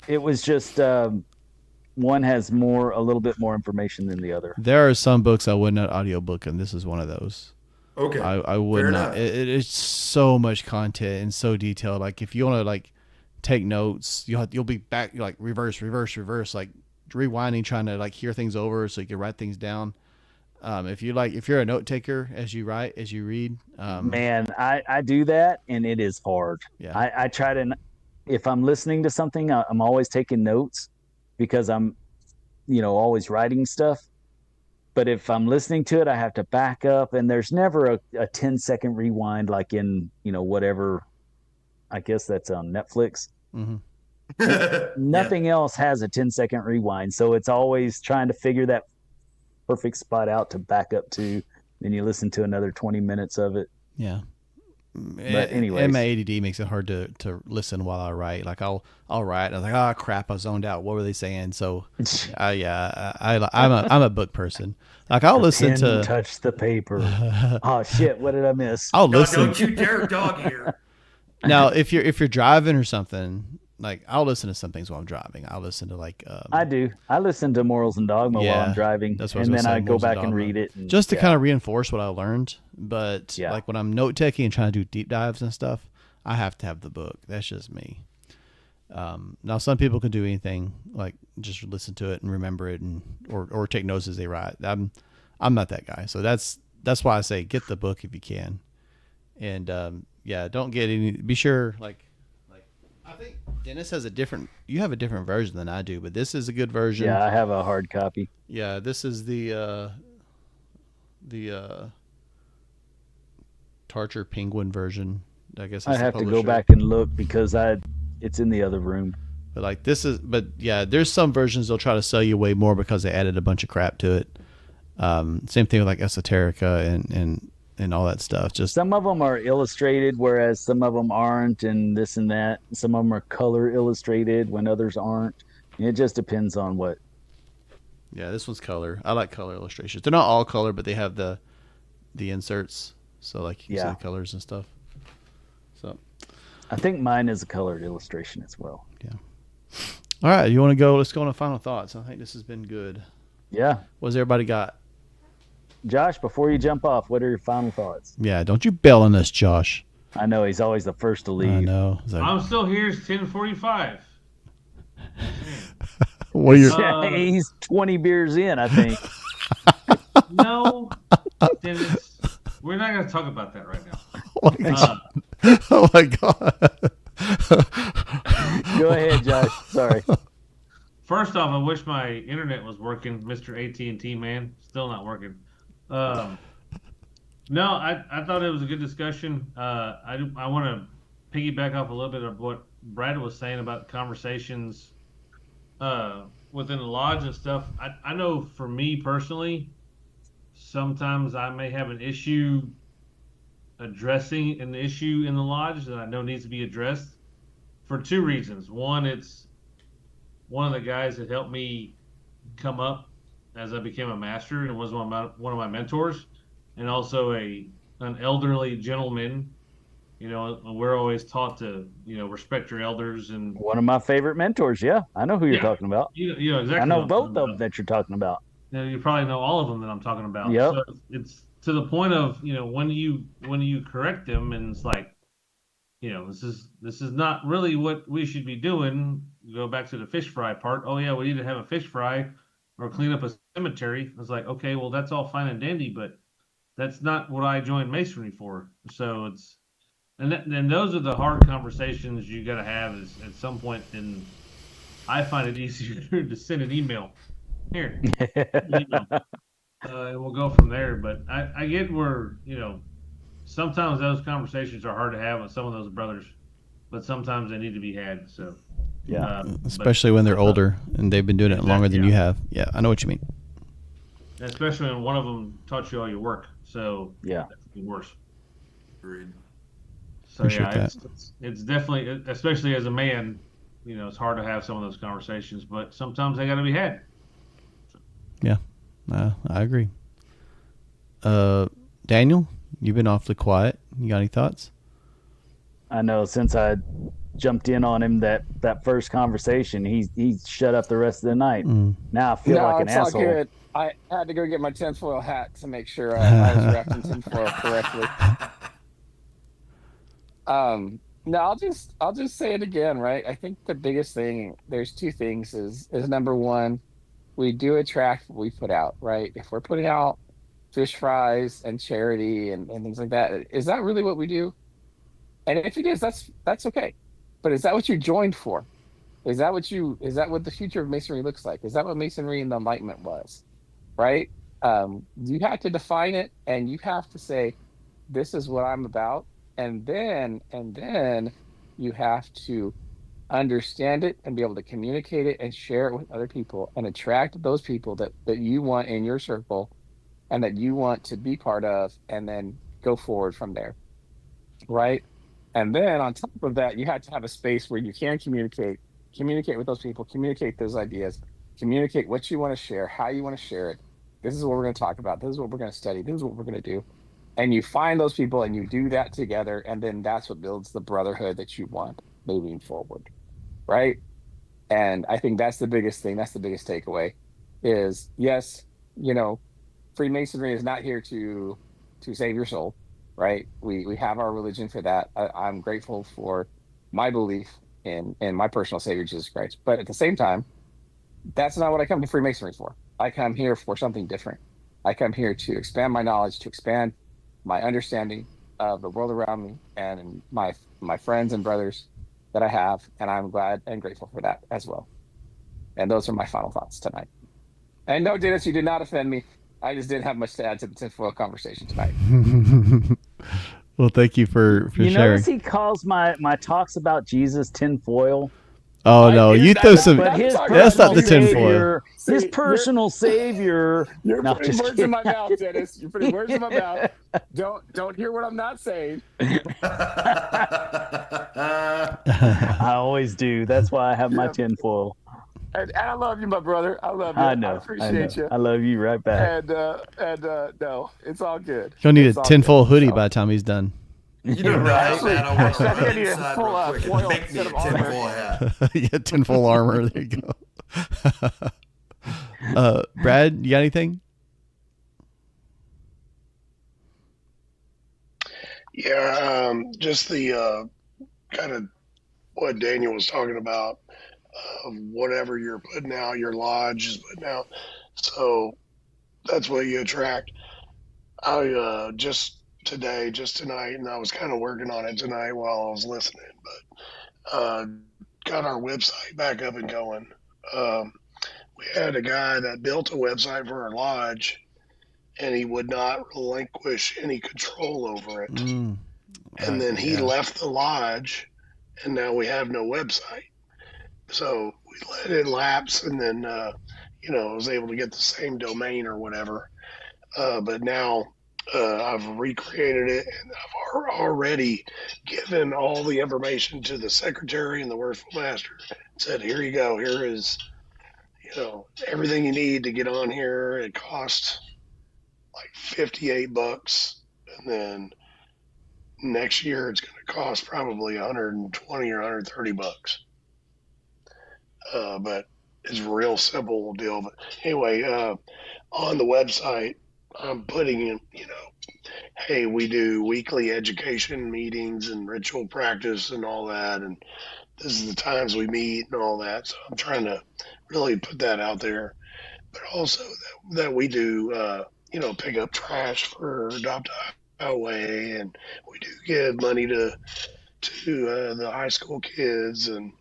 It was just one has a little bit more information than the other. There are some books I would not audiobook, and this is one of those. Okay. I would Fair not. It is so much content and so detailed. Like if you want to take notes, you'll be back reverse, like rewinding, trying to hear things over so you can write things down. If you're a note taker as you read. Man, I do that and it is hard. Yeah. I try to, if I'm listening to something, I'm always taking notes because I'm, always writing stuff. But if I'm listening to it, I have to back up, and there's never a 10-second rewind like in, whatever, I guess that's on Netflix. Mm-hmm. Nothing else has a 10-second rewind. So it's always trying to figure that perfect spot out to back up to. Then you listen to another 20 minutes of it. Yeah. But anyways. And my ADD makes it hard to listen while I write. Like I'll write and I was like, oh crap, I zoned out. What were they saying? So I'm a book person. Like I'll listen to touch the paper. Oh shit, what did I miss? I'll listen. Don't you dare dog here. Now if you're driving or something, I'll listen to some things while I'm driving. I'll listen to I do. I listen to Morals and Dogma while I'm driving. That's what and then I go Morals back and and read it. And, just to kind of reinforce what I learned. But when I'm note taking and trying to do deep dives and stuff, I have to have the book. That's just me. Now some people can do anything, like just listen to it and remember it or take notes as they write. I'm not that guy. So that's why I say get the book if you can. And don't get any, be sure I think Dennis has you have a different version than I do, but this is a good version. Yeah, I have a hard copy. Yeah, this is the Tarcher Penguin version. I guess I have to go back and look because it's in the other room. But there's some versions they'll try to sell you way more because they added a bunch of crap to it. Same thing with Esoterica and all that stuff. Just some of them are illustrated, whereas some of them aren't, and this and that. Some of them are color illustrated when others aren't. It just depends on what Yeah, this one's color. I like color illustrations. They're not all color, but they have the inserts, so like you can see the colors and stuff. So I think mine is a colored illustration as well. Yeah. All right, you want to go? Let's go on to final thoughts. I think this has been good. Yeah. What's everybody got? Josh, before you jump off, what are your final thoughts? Yeah, don't you bail on us, Josh. I know he's always the first to leave. I know. I'm still here. It's 10:45. What are your... He's 20 beers in, I think. No, Dennis, we're not going to talk about that right now. Oh my God. Go ahead, Josh. Sorry. First off, I wish my internet was working, Mr. AT&T man. Still not working. No, I thought it was a good discussion. I want to piggyback off a little bit of what Brad was saying about conversations within the lodge and stuff. I know for me personally, sometimes I may have an issue addressing an issue in the lodge that I know needs to be addressed for two reasons. One, it's one of the guys that helped me come up as I became a master and was one of my mentors, and also an elderly gentleman. You know, we're always taught to, respect your elders. And one of my favorite mentors. Yeah, I know who you're talking about. You know exactly. I know both of them that you're talking about. You probably know all of them that I'm talking about. Yep. So it's to the point of, when you correct them, and it's like, this is not really what we should be doing. Go back to the fish fry part. Oh yeah, we need to have a fish fry or clean up a cemetery. It's like, okay, well, that's all fine and dandy, but that's not what I joined Masonry for. So and those are the hard conversations you got to have is at some point. And I find it easier to send an email. Here, and we'll go from there. But I get where, sometimes those conversations are hard to have with some of those brothers, but sometimes they need to be had. So yeah, especially when they're older and they've been doing it longer than you have. Yeah, I know what you mean. Especially when one of them taught you all your work. So yeah, that's even worse. Agreed. So it's definitely, especially as a man, it's hard to have some of those conversations, but sometimes they got to be had. Yeah, I agree. Daniel, you've been awfully quiet. You got any thoughts? I know since I jumped in on him that first conversation, he shut up the rest of the night. Now I feel like an asshole. All good. I had to go get my tinfoil hat to make sure I was wrapped in tinfoil correctly. No, I'll just say it again, right? I think the biggest thing, there's two things is number one, we do attract what we put out, right? If we're putting out fish fries and charity and things like that, is that really what we do? And if it is, that's okay. But is that what you joined for? Is that what the future of Masonry looks like? Is that what Masonry and the Enlightenment was? Right? You have to define it, and you have to say, this is what I'm about. And then you have to understand it and be able to communicate it and share it with other people and attract those people that you want in your circle and that you want to be part of, and then go forward from there. Right? And then on top of that, you have to have a space where you can communicate with those people, communicate those ideas, communicate what you want to share, how you want to share it. This is what we're going to talk about. This is what we're going to study. This is what we're going to do. And you find those people and you do that together. And then that's what builds the brotherhood that you want moving forward. Right. And I think that's the biggest thing. That's the biggest takeaway is, yes, Freemasonry is not here to save your soul. Right. We have our religion for that. I'm grateful for my belief in my personal Savior, Jesus Christ. But at the same time, that's not what I come to Freemasonry for. I come here for something different. I come here to expand my knowledge, to expand my understanding of the world around me and my friends and brothers that I have. And I'm glad and grateful for that as well. And those are my final thoughts tonight. And no, Dennis, you did not offend me. I just didn't have much to add to the tinfoil conversation tonight. Well, thank you for sharing. Notice he calls my talks about Jesus tinfoil. Oh no, you throw some. That's not the tinfoil. His personal savior. You're putting words in my mouth, Dennis. You're putting words in my mouth. Don't hear what I'm not saying. I always do. That's why I have my tinfoil. And I love you, my brother. I love you. I know. I appreciate you. I love you right back. And no, it's all good. He'll need It's a all tinfoil good. hoodie So- by the time he's done. You don't know Right. how bad I want to Actually, run I need a inside full, real quick and foil make me set a of armor. tinfoil hat. Yeah, tinfoil armor. There you go. Brad, you got anything? Yeah, just the kind of what Daniel was talking about, whatever you're putting out, your lodge is putting out. So that's what you attract. I just tonight, and I was kind of working on it tonight while I was listening, but got our website back up and going. We had a guy that built a website for our lodge, and he would not relinquish any control over it. And then he left the lodge, and now we have no website. So we let it lapse, and then I was able to get the same domain or whatever. But now I've recreated it, and I've already given all the information to the secretary and the worshipful master. Said, here you go. Here is, everything you need to get on here. It costs like $58, and then next year it's going to cost probably $120 or $130. But it's a real simple deal. But anyway, on the website, I'm putting in, hey, we do weekly education meetings and ritual practice and all that. And this is the times we meet and all that. So I'm trying to really put that out there. But also that we do, pick up trash for Adopt Highway, and we do give money to the high school kids, and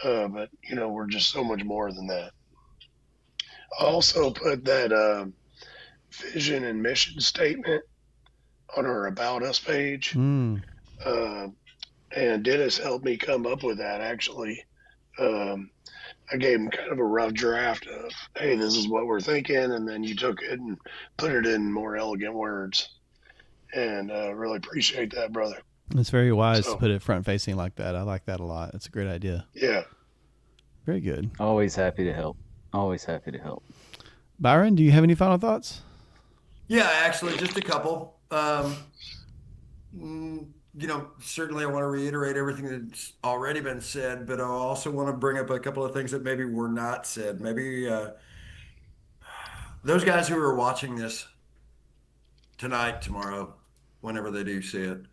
but we're just so much more than that. I also put that vision and mission statement on our About Us page, and Dennis helped me come up with that. Actually, I gave him kind of a rough draft of, hey, this is what we're thinking, and then you took it and put it in more elegant words, and really appreciate that, brother. It's very wise to put it front facing like that. I like that a lot. It's a great idea. Yeah. Very good. Always happy to help. Always happy to help. Byron, do you have any final thoughts? Yeah, actually, just a couple. Certainly I want to reiterate everything that's already been said, but I also want to bring up a couple of things that maybe were not said. Maybe those guys who are watching this tonight, tomorrow, whenever they do see it,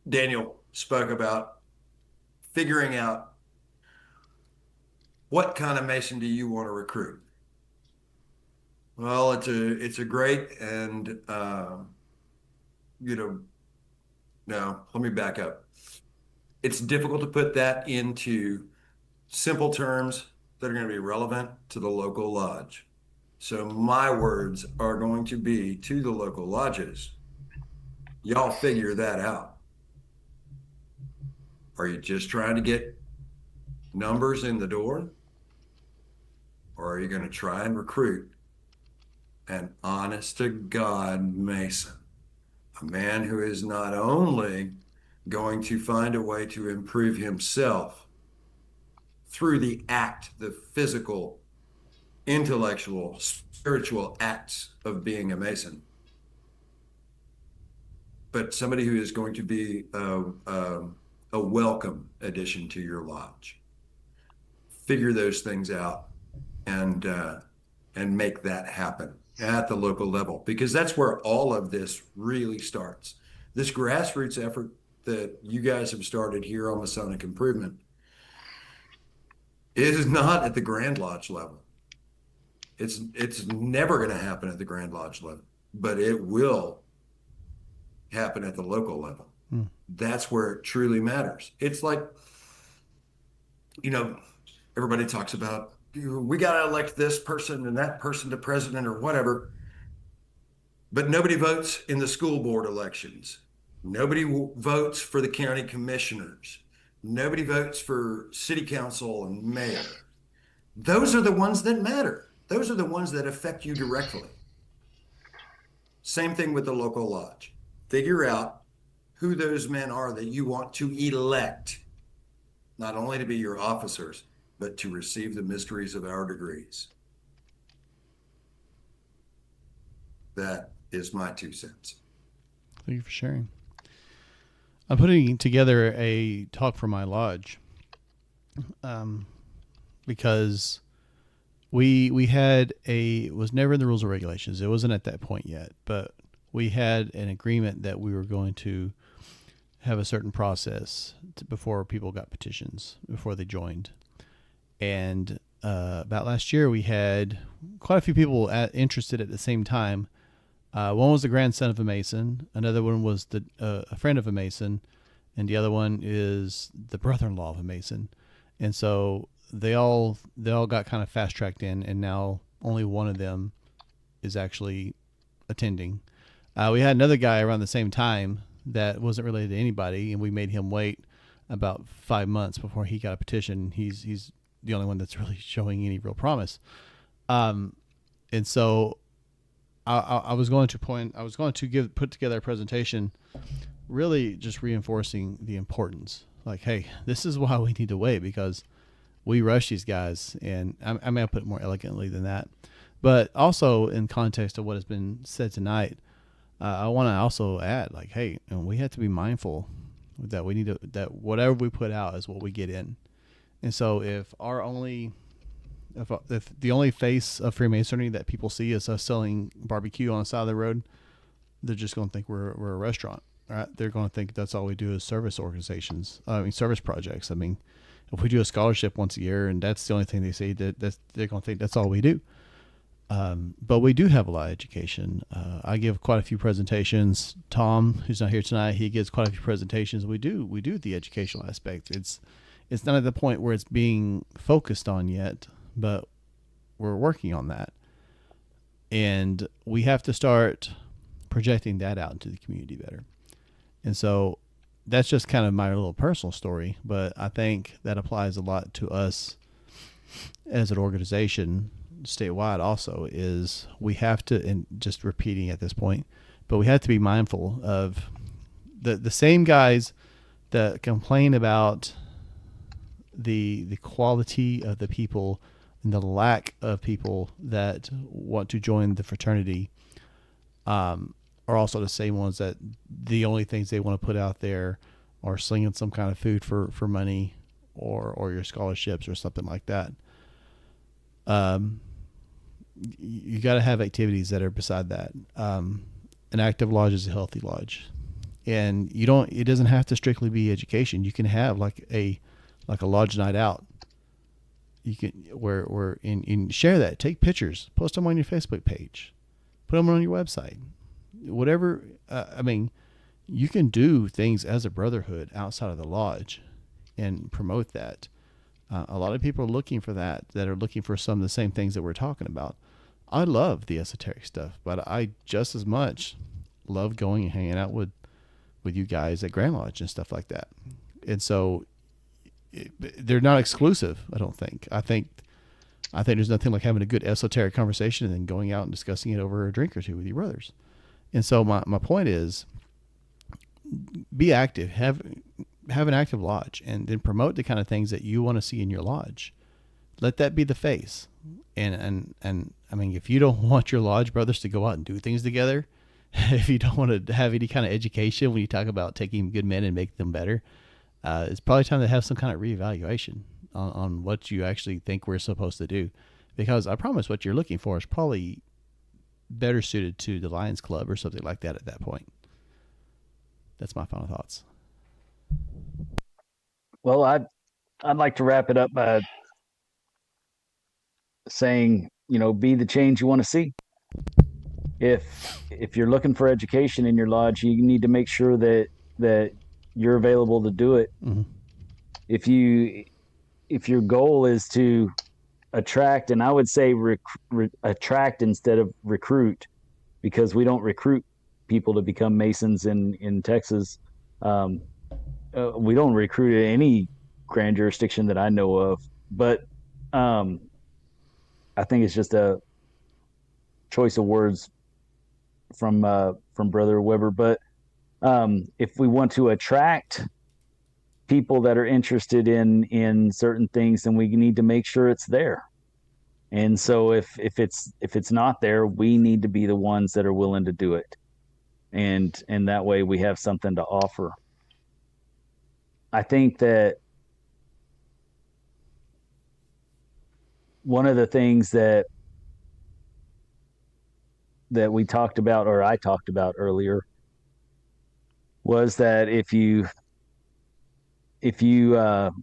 Daniel spoke about figuring out what kind of Mason do you want to recruit? Well, it's a great and no, let me back up. It's difficult to put that into simple terms that are going to be relevant to the local lodge. So my words are going to be to the local lodges. Y'all figure that out. Are you just trying to get numbers in the door? Or are you going to try and recruit an honest to God Mason? A man who is not only going to find a way to improve himself through the act, the physical, intellectual, spiritual acts of being a Mason, but somebody who is going to be a welcome addition to your lodge. Figure those things out and make that happen at the local level, because that's where all of this really starts. This grassroots effort that you guys have started here on Masonic Improvement is not at the Grand Lodge level. It's never going to happen at the Grand Lodge level, but it will happen at the local level. That's where it truly matters. It's like, everybody talks about, we got to elect this person and that person to president or whatever, but nobody votes in the school board elections. Nobody votes for the county commissioners. Nobody votes for city council and mayor. Those are the ones that matter. Those are the ones that affect you directly. Same thing with the local lodge. Figure out who those men are that you want to elect. not only to be your officers, but to receive the mysteries of our degrees. That is my 2 cents. Thank you for sharing. I'm putting together a talk for my lodge, because we had it was never in the rules or regulations. It wasn't at that point yet, but we had an agreement that we were going to have a certain process before people got petitions, before they joined. And about last year, we had quite a few people interested at the same time. One was the grandson of a Mason. Another one was a friend of a Mason. And the other one is the brother-in-law of a Mason. And so they all got kind of fast-tracked in, and now only one of them is actually attending. We had another guy around the same time that wasn't related to anybody, and we made him wait about 5 months before he got a petition. He's the only one that's really showing any real promise. And so I was going to put together a presentation, really just reinforcing the importance. Like, hey, this is why we need to wait, because we rush these guys. And I may have put it more elegantly than that, but also in context of what has been said tonight, I want to also add, like, hey, we have to be mindful that that whatever we put out is what we get in. And so if the only face of Freemasonry that people see is us selling barbecue on the side of the road, they're just going to think we're a restaurant, right? They're going to think that's all we do is service projects. I mean, if we do a scholarship once a year and that's the only thing they see, they're going to think that's all we do. But we do have a lot of education. I give quite a few presentations. Tom, who's not here tonight, he gives quite a few presentations. We do the educational aspect. It's not at the point where it's being focused on yet, but we're working on that. And we have to start projecting that out into the community better. And so that's just kind of my little personal story, but I think that applies a lot to us as an organization statewide also. Is we have to, and just repeating at this point, but we have to be mindful of the same guys that complain about the quality of the people and the lack of people that want to join the fraternity, are also the same ones that the only things they want to put out there are slinging some kind of food for money or your scholarships or something like that. You got to have activities that are beside that. An active lodge is a healthy lodge, and it doesn't have to strictly be education. You can have like a lodge night out. You can where share that, take pictures, post them on your Facebook page, put them on your website, whatever. I mean, you can do things as a brotherhood outside of the lodge and promote that. A lot of people are looking for that are looking for some of the same things that we're talking about. I love the esoteric stuff, but I just as much love going and hanging out with you guys at Grand Lodge and stuff like that. And so they're not exclusive, I don't think. I think there's nothing like having a good esoteric conversation and then going out and discussing it over a drink or two with your brothers. And so my point is, be active, have an active lodge, and then promote the kind of things that you want to see in your lodge. Let that be the face. And I mean, if you don't want your lodge brothers to go out and do things together, if you don't want to have any kind of education when you talk about taking good men and make them better, it's probably time to have some kind of reevaluation on what you actually think we're supposed to do. Because I promise what you're looking for is probably better suited to the Lions Club or something like that at that point. That's my final thoughts. Well, I'd like to wrap it up by saying, be the change you want to see. If you're looking for education in your lodge, you need to make sure that you're available to do it. Mm-hmm. If your goal is to attract, and I would say attract instead of recruit, because we don't recruit people to become Masons in Texas. We don't recruit any grand jurisdiction that I know of, but I think it's just a choice of words from Brother Weber. But if we want to attract people that are interested in certain things, then we need to make sure it's there. And so if it's not there, we need to be the ones that are willing to do it. And that way we have something to offer. I think that one of the things that we talked about, or I talked about earlier, was that if you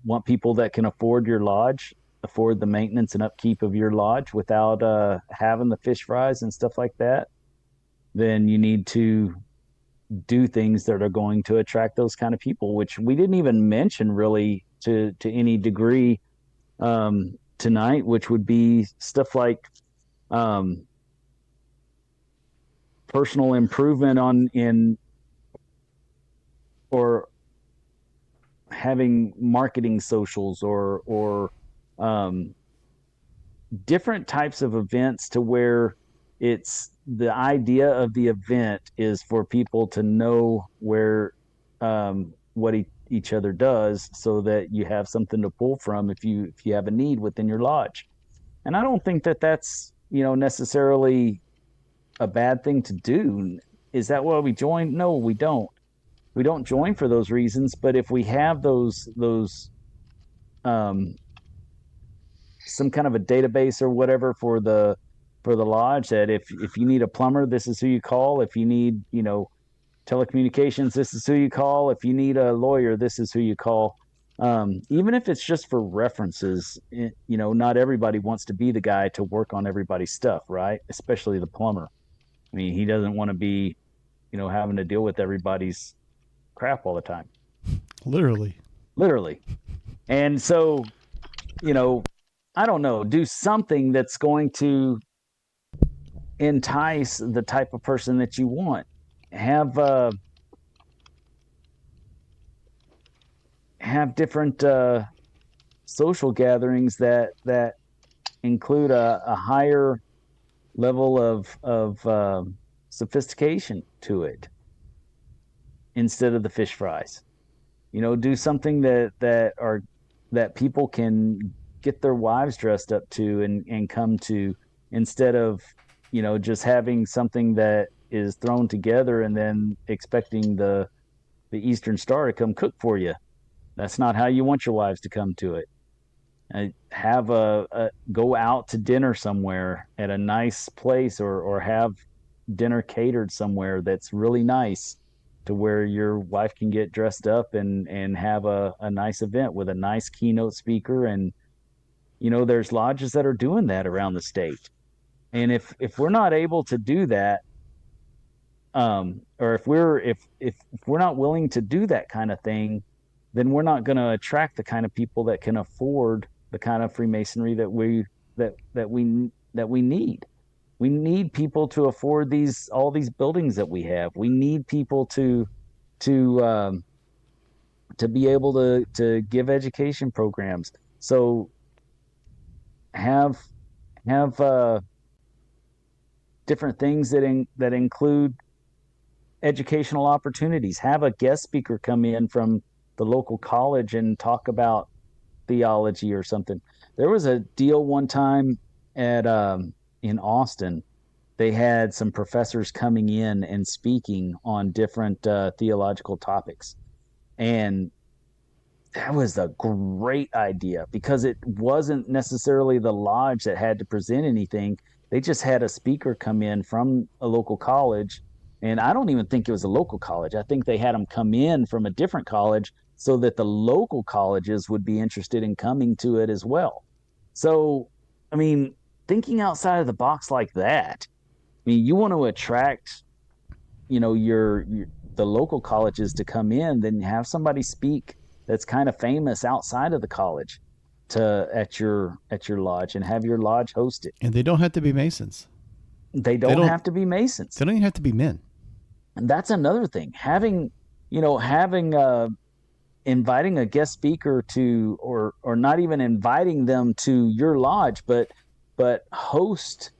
want people that can afford your lodge, afford the maintenance and upkeep of your lodge without having the fish fries and stuff like that, then you need to do things that are going to attract those kind of people, which we didn't even mention really to any degree tonight, which would be stuff like personal improvement or having marketing socials or different types of events, to where it's the idea of the event is for people to know where what each other does, so that you have something to pull from if you have a need within your lodge. And I don't think that that's necessarily a bad thing to do. Is that why we join? No, we don't. We don't join for those reasons. But if we have those some kind of a database or whatever for the lodge, that if you need a plumber, this is who you call. If you need telecommunications, this is who you call. If you need a lawyer, this is who you call. Even if it's just for references, not everybody wants to be the guy to work on everybody's stuff, right? Especially the plumber. I mean, he doesn't want to be, having to deal with everybody's crap all the time. Literally. And so, I don't know, do something that's going to entice the type of person that you want. Have different social gatherings that include a higher level of sophistication to it, instead of the fish fries. Do something that people can get their wives dressed up to and come to, instead of just having something that is thrown together and then expecting the Eastern Star to come cook for you. That's not how you want your wives to come to it. Have go out to dinner somewhere at a nice place, or have dinner catered somewhere that's really nice, to where your wife can get dressed up and have a nice event with a nice keynote speaker. And there's lodges that are doing that around the state. And if we're not able to do that, or if we're not willing to do that kind of thing, then we're not going to attract the kind of people that can afford the kind of Freemasonry that we need. We need people to afford all these buildings that we have. We need people to be able to give education programs. So have different things that include educational opportunities. Have a guest speaker come in from the local college and talk about theology or something. There was a deal one time at in Austin. They had some professors coming in and speaking on different theological topics, and that was a great idea, because it wasn't necessarily the lodge that had to present anything. They just had a speaker come in from a local college, and I don't even think it was a local college. I think they had them come in from a different college, so that the local colleges would be interested in coming to it as well. So, I mean, thinking outside of the box like that, I mean, you want to attract, the local colleges to come in, then have somebody speak that's kind of famous outside of the college at your lodge, and have your lodge host it. And they don't have to be Masons. They don't have to be Masons. They don't even have to be men. And that's another thing. Having inviting a guest speaker to, or not even inviting them to your lodge, but host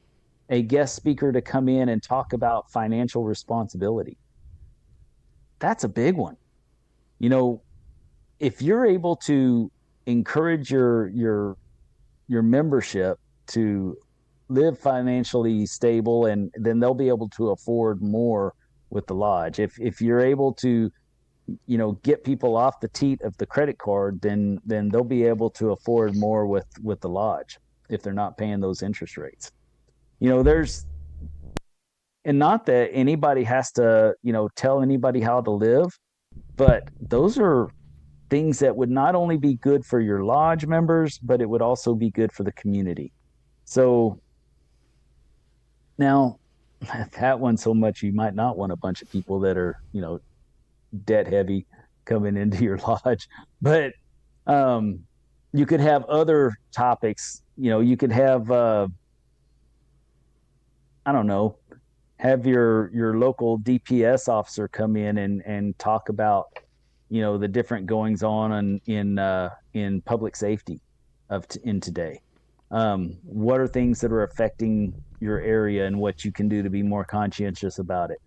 a guest speaker to come in and talk about financial responsibility. That's a big one. if you're able to encourage your membership to live financially stable, and then they'll be able to afford more with the lodge. If you're able to, get people off the teat of the credit card, then they'll be able to afford more with the lodge if they're not paying those interest rates. There's, and not that anybody has to, tell anybody how to live, but those are things that would not only be good for your lodge members, but it would also be good for the community. So now, that one so much, you might not want a bunch of people that are, debt heavy coming into your lodge. But you could have other topics. You could have, I don't know, have your local DPS officer come in and talk about, the different goings on in public safety in today. What are things that are affecting your area and what you can do to be more conscientious about it?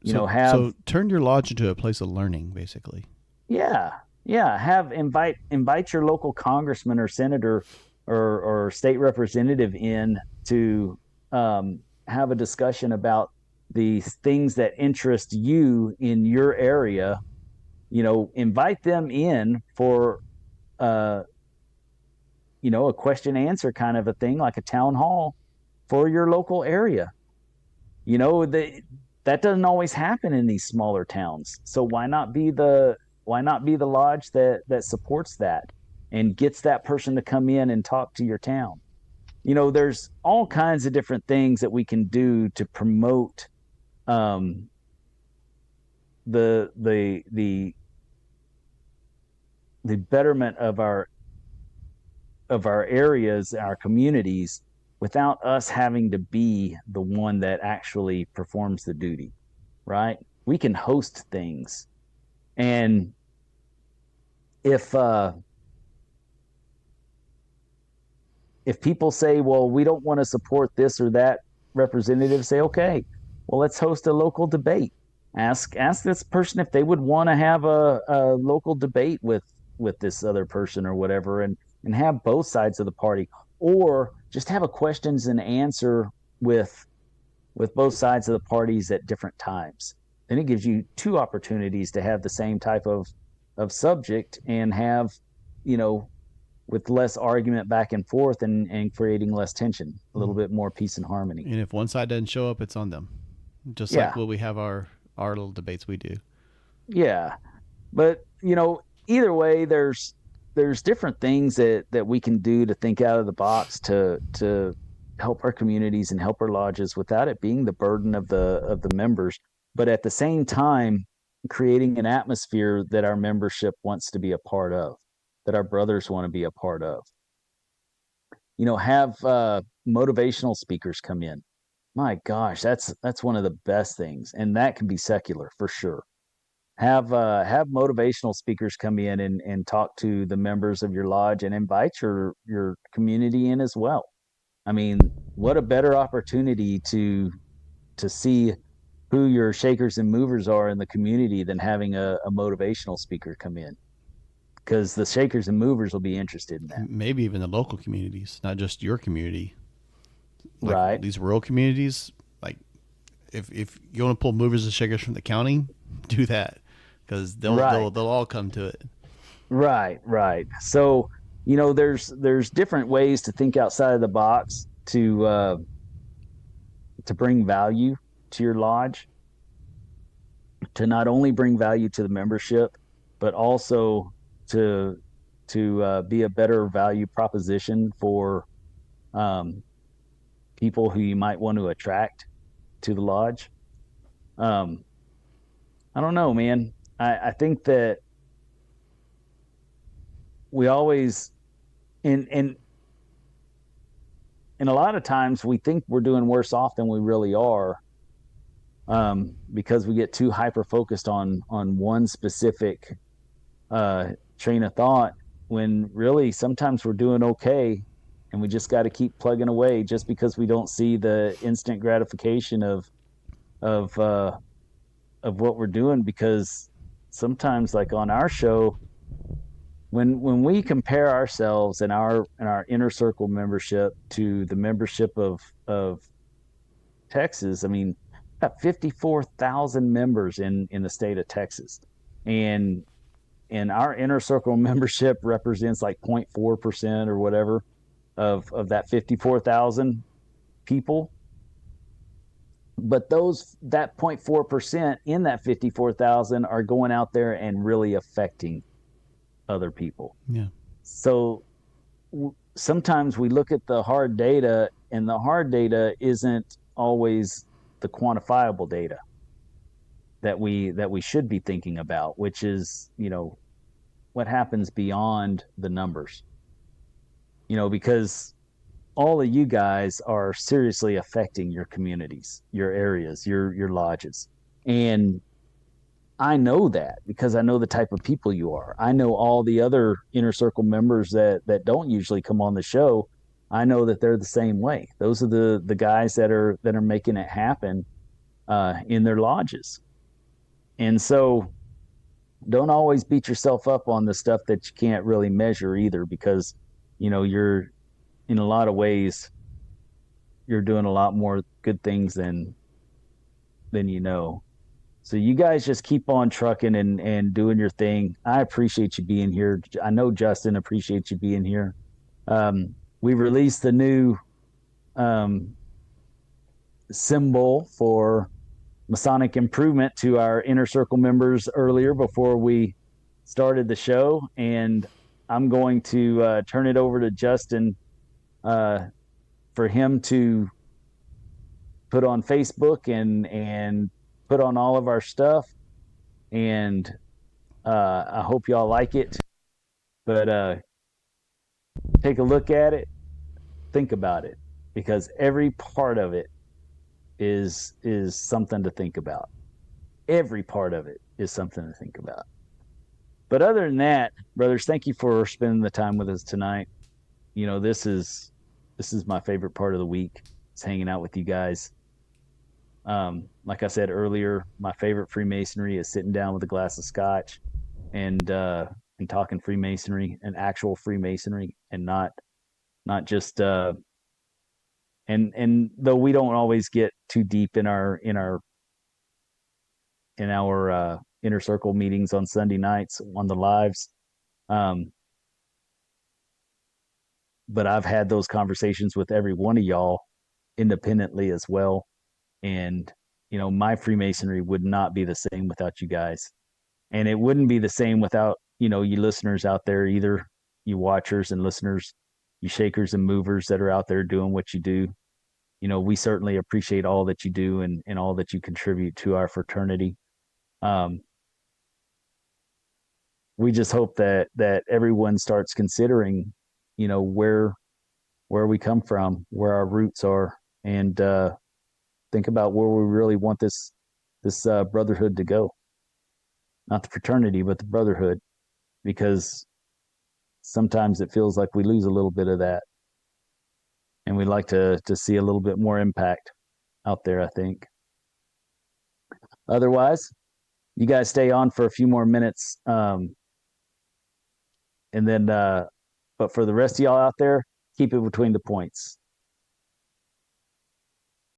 So turn your lodge into a place of learning, basically. Yeah. Invite your local congressman or senator or state representative in to have a discussion about the things that interest you in your area. Invite them in for a question answer kind of a thing, like a town hall for your local area. That doesn't always happen in these smaller towns. So why not be the lodge that supports that and gets that person to come in and talk to your town? There's all kinds of different things that we can do to promote the betterment of our areas, our communities, without us having to be the one that actually performs the duty, right? We can host things. And if people say, well, we don't want to support this or that representative, say, okay, well, let's host a local debate. Ask this person if they would want to have a local debate with this other person or whatever, and have both sides of the party, or just have a questions and answer with both sides of the parties at different times. Then it gives you two opportunities to have the same type of subject and have, with less argument back and forth and creating less tension, a little bit more peace and harmony. And if one side doesn't show up, it's on them. Just like when we have our little debates we do. Yeah. But, either way, there's different things that we can do to think out of the box to help our communities and help our lodges without it being the burden of the members, but at the same time creating an atmosphere that our membership wants to be a part of, that our brothers want to be a part of. Have motivational speakers come in. My gosh, that's one of the best things, and that can be secular for sure. Have motivational speakers come in and talk to the members of your lodge, and invite your community in as well. I mean, what a better opportunity to see who your shakers and movers are in the community than having a motivational speaker come in, because the shakers and movers will be interested in that. Maybe even the local communities, not just your community. Like right. These rural communities, like if you want to pull movers and shakers from the county, do that, because they'll all come to it. Right. So, there's different ways to think outside of the box to bring value to your lodge, to not only bring value to the membership, but also to be a better value proposition for people who you might want to attract to the lodge. I don't know, man. I think that we always, and a lot of times we think we're doing worse off than we really are, because we get too hyper focused on one specific train of thought, when really sometimes we're doing okay, and we just got to keep plugging away, just because we don't see the instant gratification of what we're doing. Because sometimes, like on our show, when we compare ourselves and our inner circle membership to the membership of Texas, I mean, got 54,000 members in the state of Texas, and our inner circle membership represents like 0.4% or whatever of that 54,000 people. But that 0.4% in that 54,000 are going out there and really affecting other people. Yeah. So sometimes we look at the hard data, and the hard data isn't always the quantifiable data that we should be thinking about, which is, what happens beyond the numbers. Because all of you guys are seriously affecting your communities, your areas, your lodges. And I know that because I know the type of people you are. I know all the other inner circle members that don't usually come on the show. I know that they're the same way. Those are the guys that are making it happen in their lodges. And so don't always beat yourself up on the stuff that you can't really measure either, because you're, in a lot of ways, you're doing a lot more good things than you know. So you guys just keep on trucking and doing your thing. I appreciate you being here. I know Justin appreciates you being here. We released the new symbol for Masonic improvement to our inner circle members earlier before we started the show, and I'm going to turn it over to Justin for him to put on Facebook and put on all of our stuff. And I hope y'all like it. But take a look at it, think about it, because every part of it is something to think about. Every part of it is something to think about. But other than that, brothers, thank you for spending the time with us tonight. This is my favorite part of the week. It's hanging out with you guys. Like I said earlier, my favorite Freemasonry is sitting down with a glass of scotch and talking Freemasonry, and actual Freemasonry, and not just and though we don't always get too deep in our inner circle meetings on Sunday nights on the lives, but I've had those conversations with every one of y'all independently as well. And, my Freemasonry would not be the same without you guys. And it wouldn't be the same without, you listeners out there either, you watchers and listeners, you shakers and movers that are out there doing what you do. We certainly appreciate all that you do and all that you contribute to our fraternity. We just hope that everyone starts considering, where we come from, where our roots are, and think about where we really want this brotherhood to go. Not the fraternity, but the brotherhood, because sometimes it feels like we lose a little bit of that, and we'd like to see a little bit more impact out there, I think. Otherwise, you guys stay on for a few more minutes, and then but for the rest of y'all out there, keep it between the points.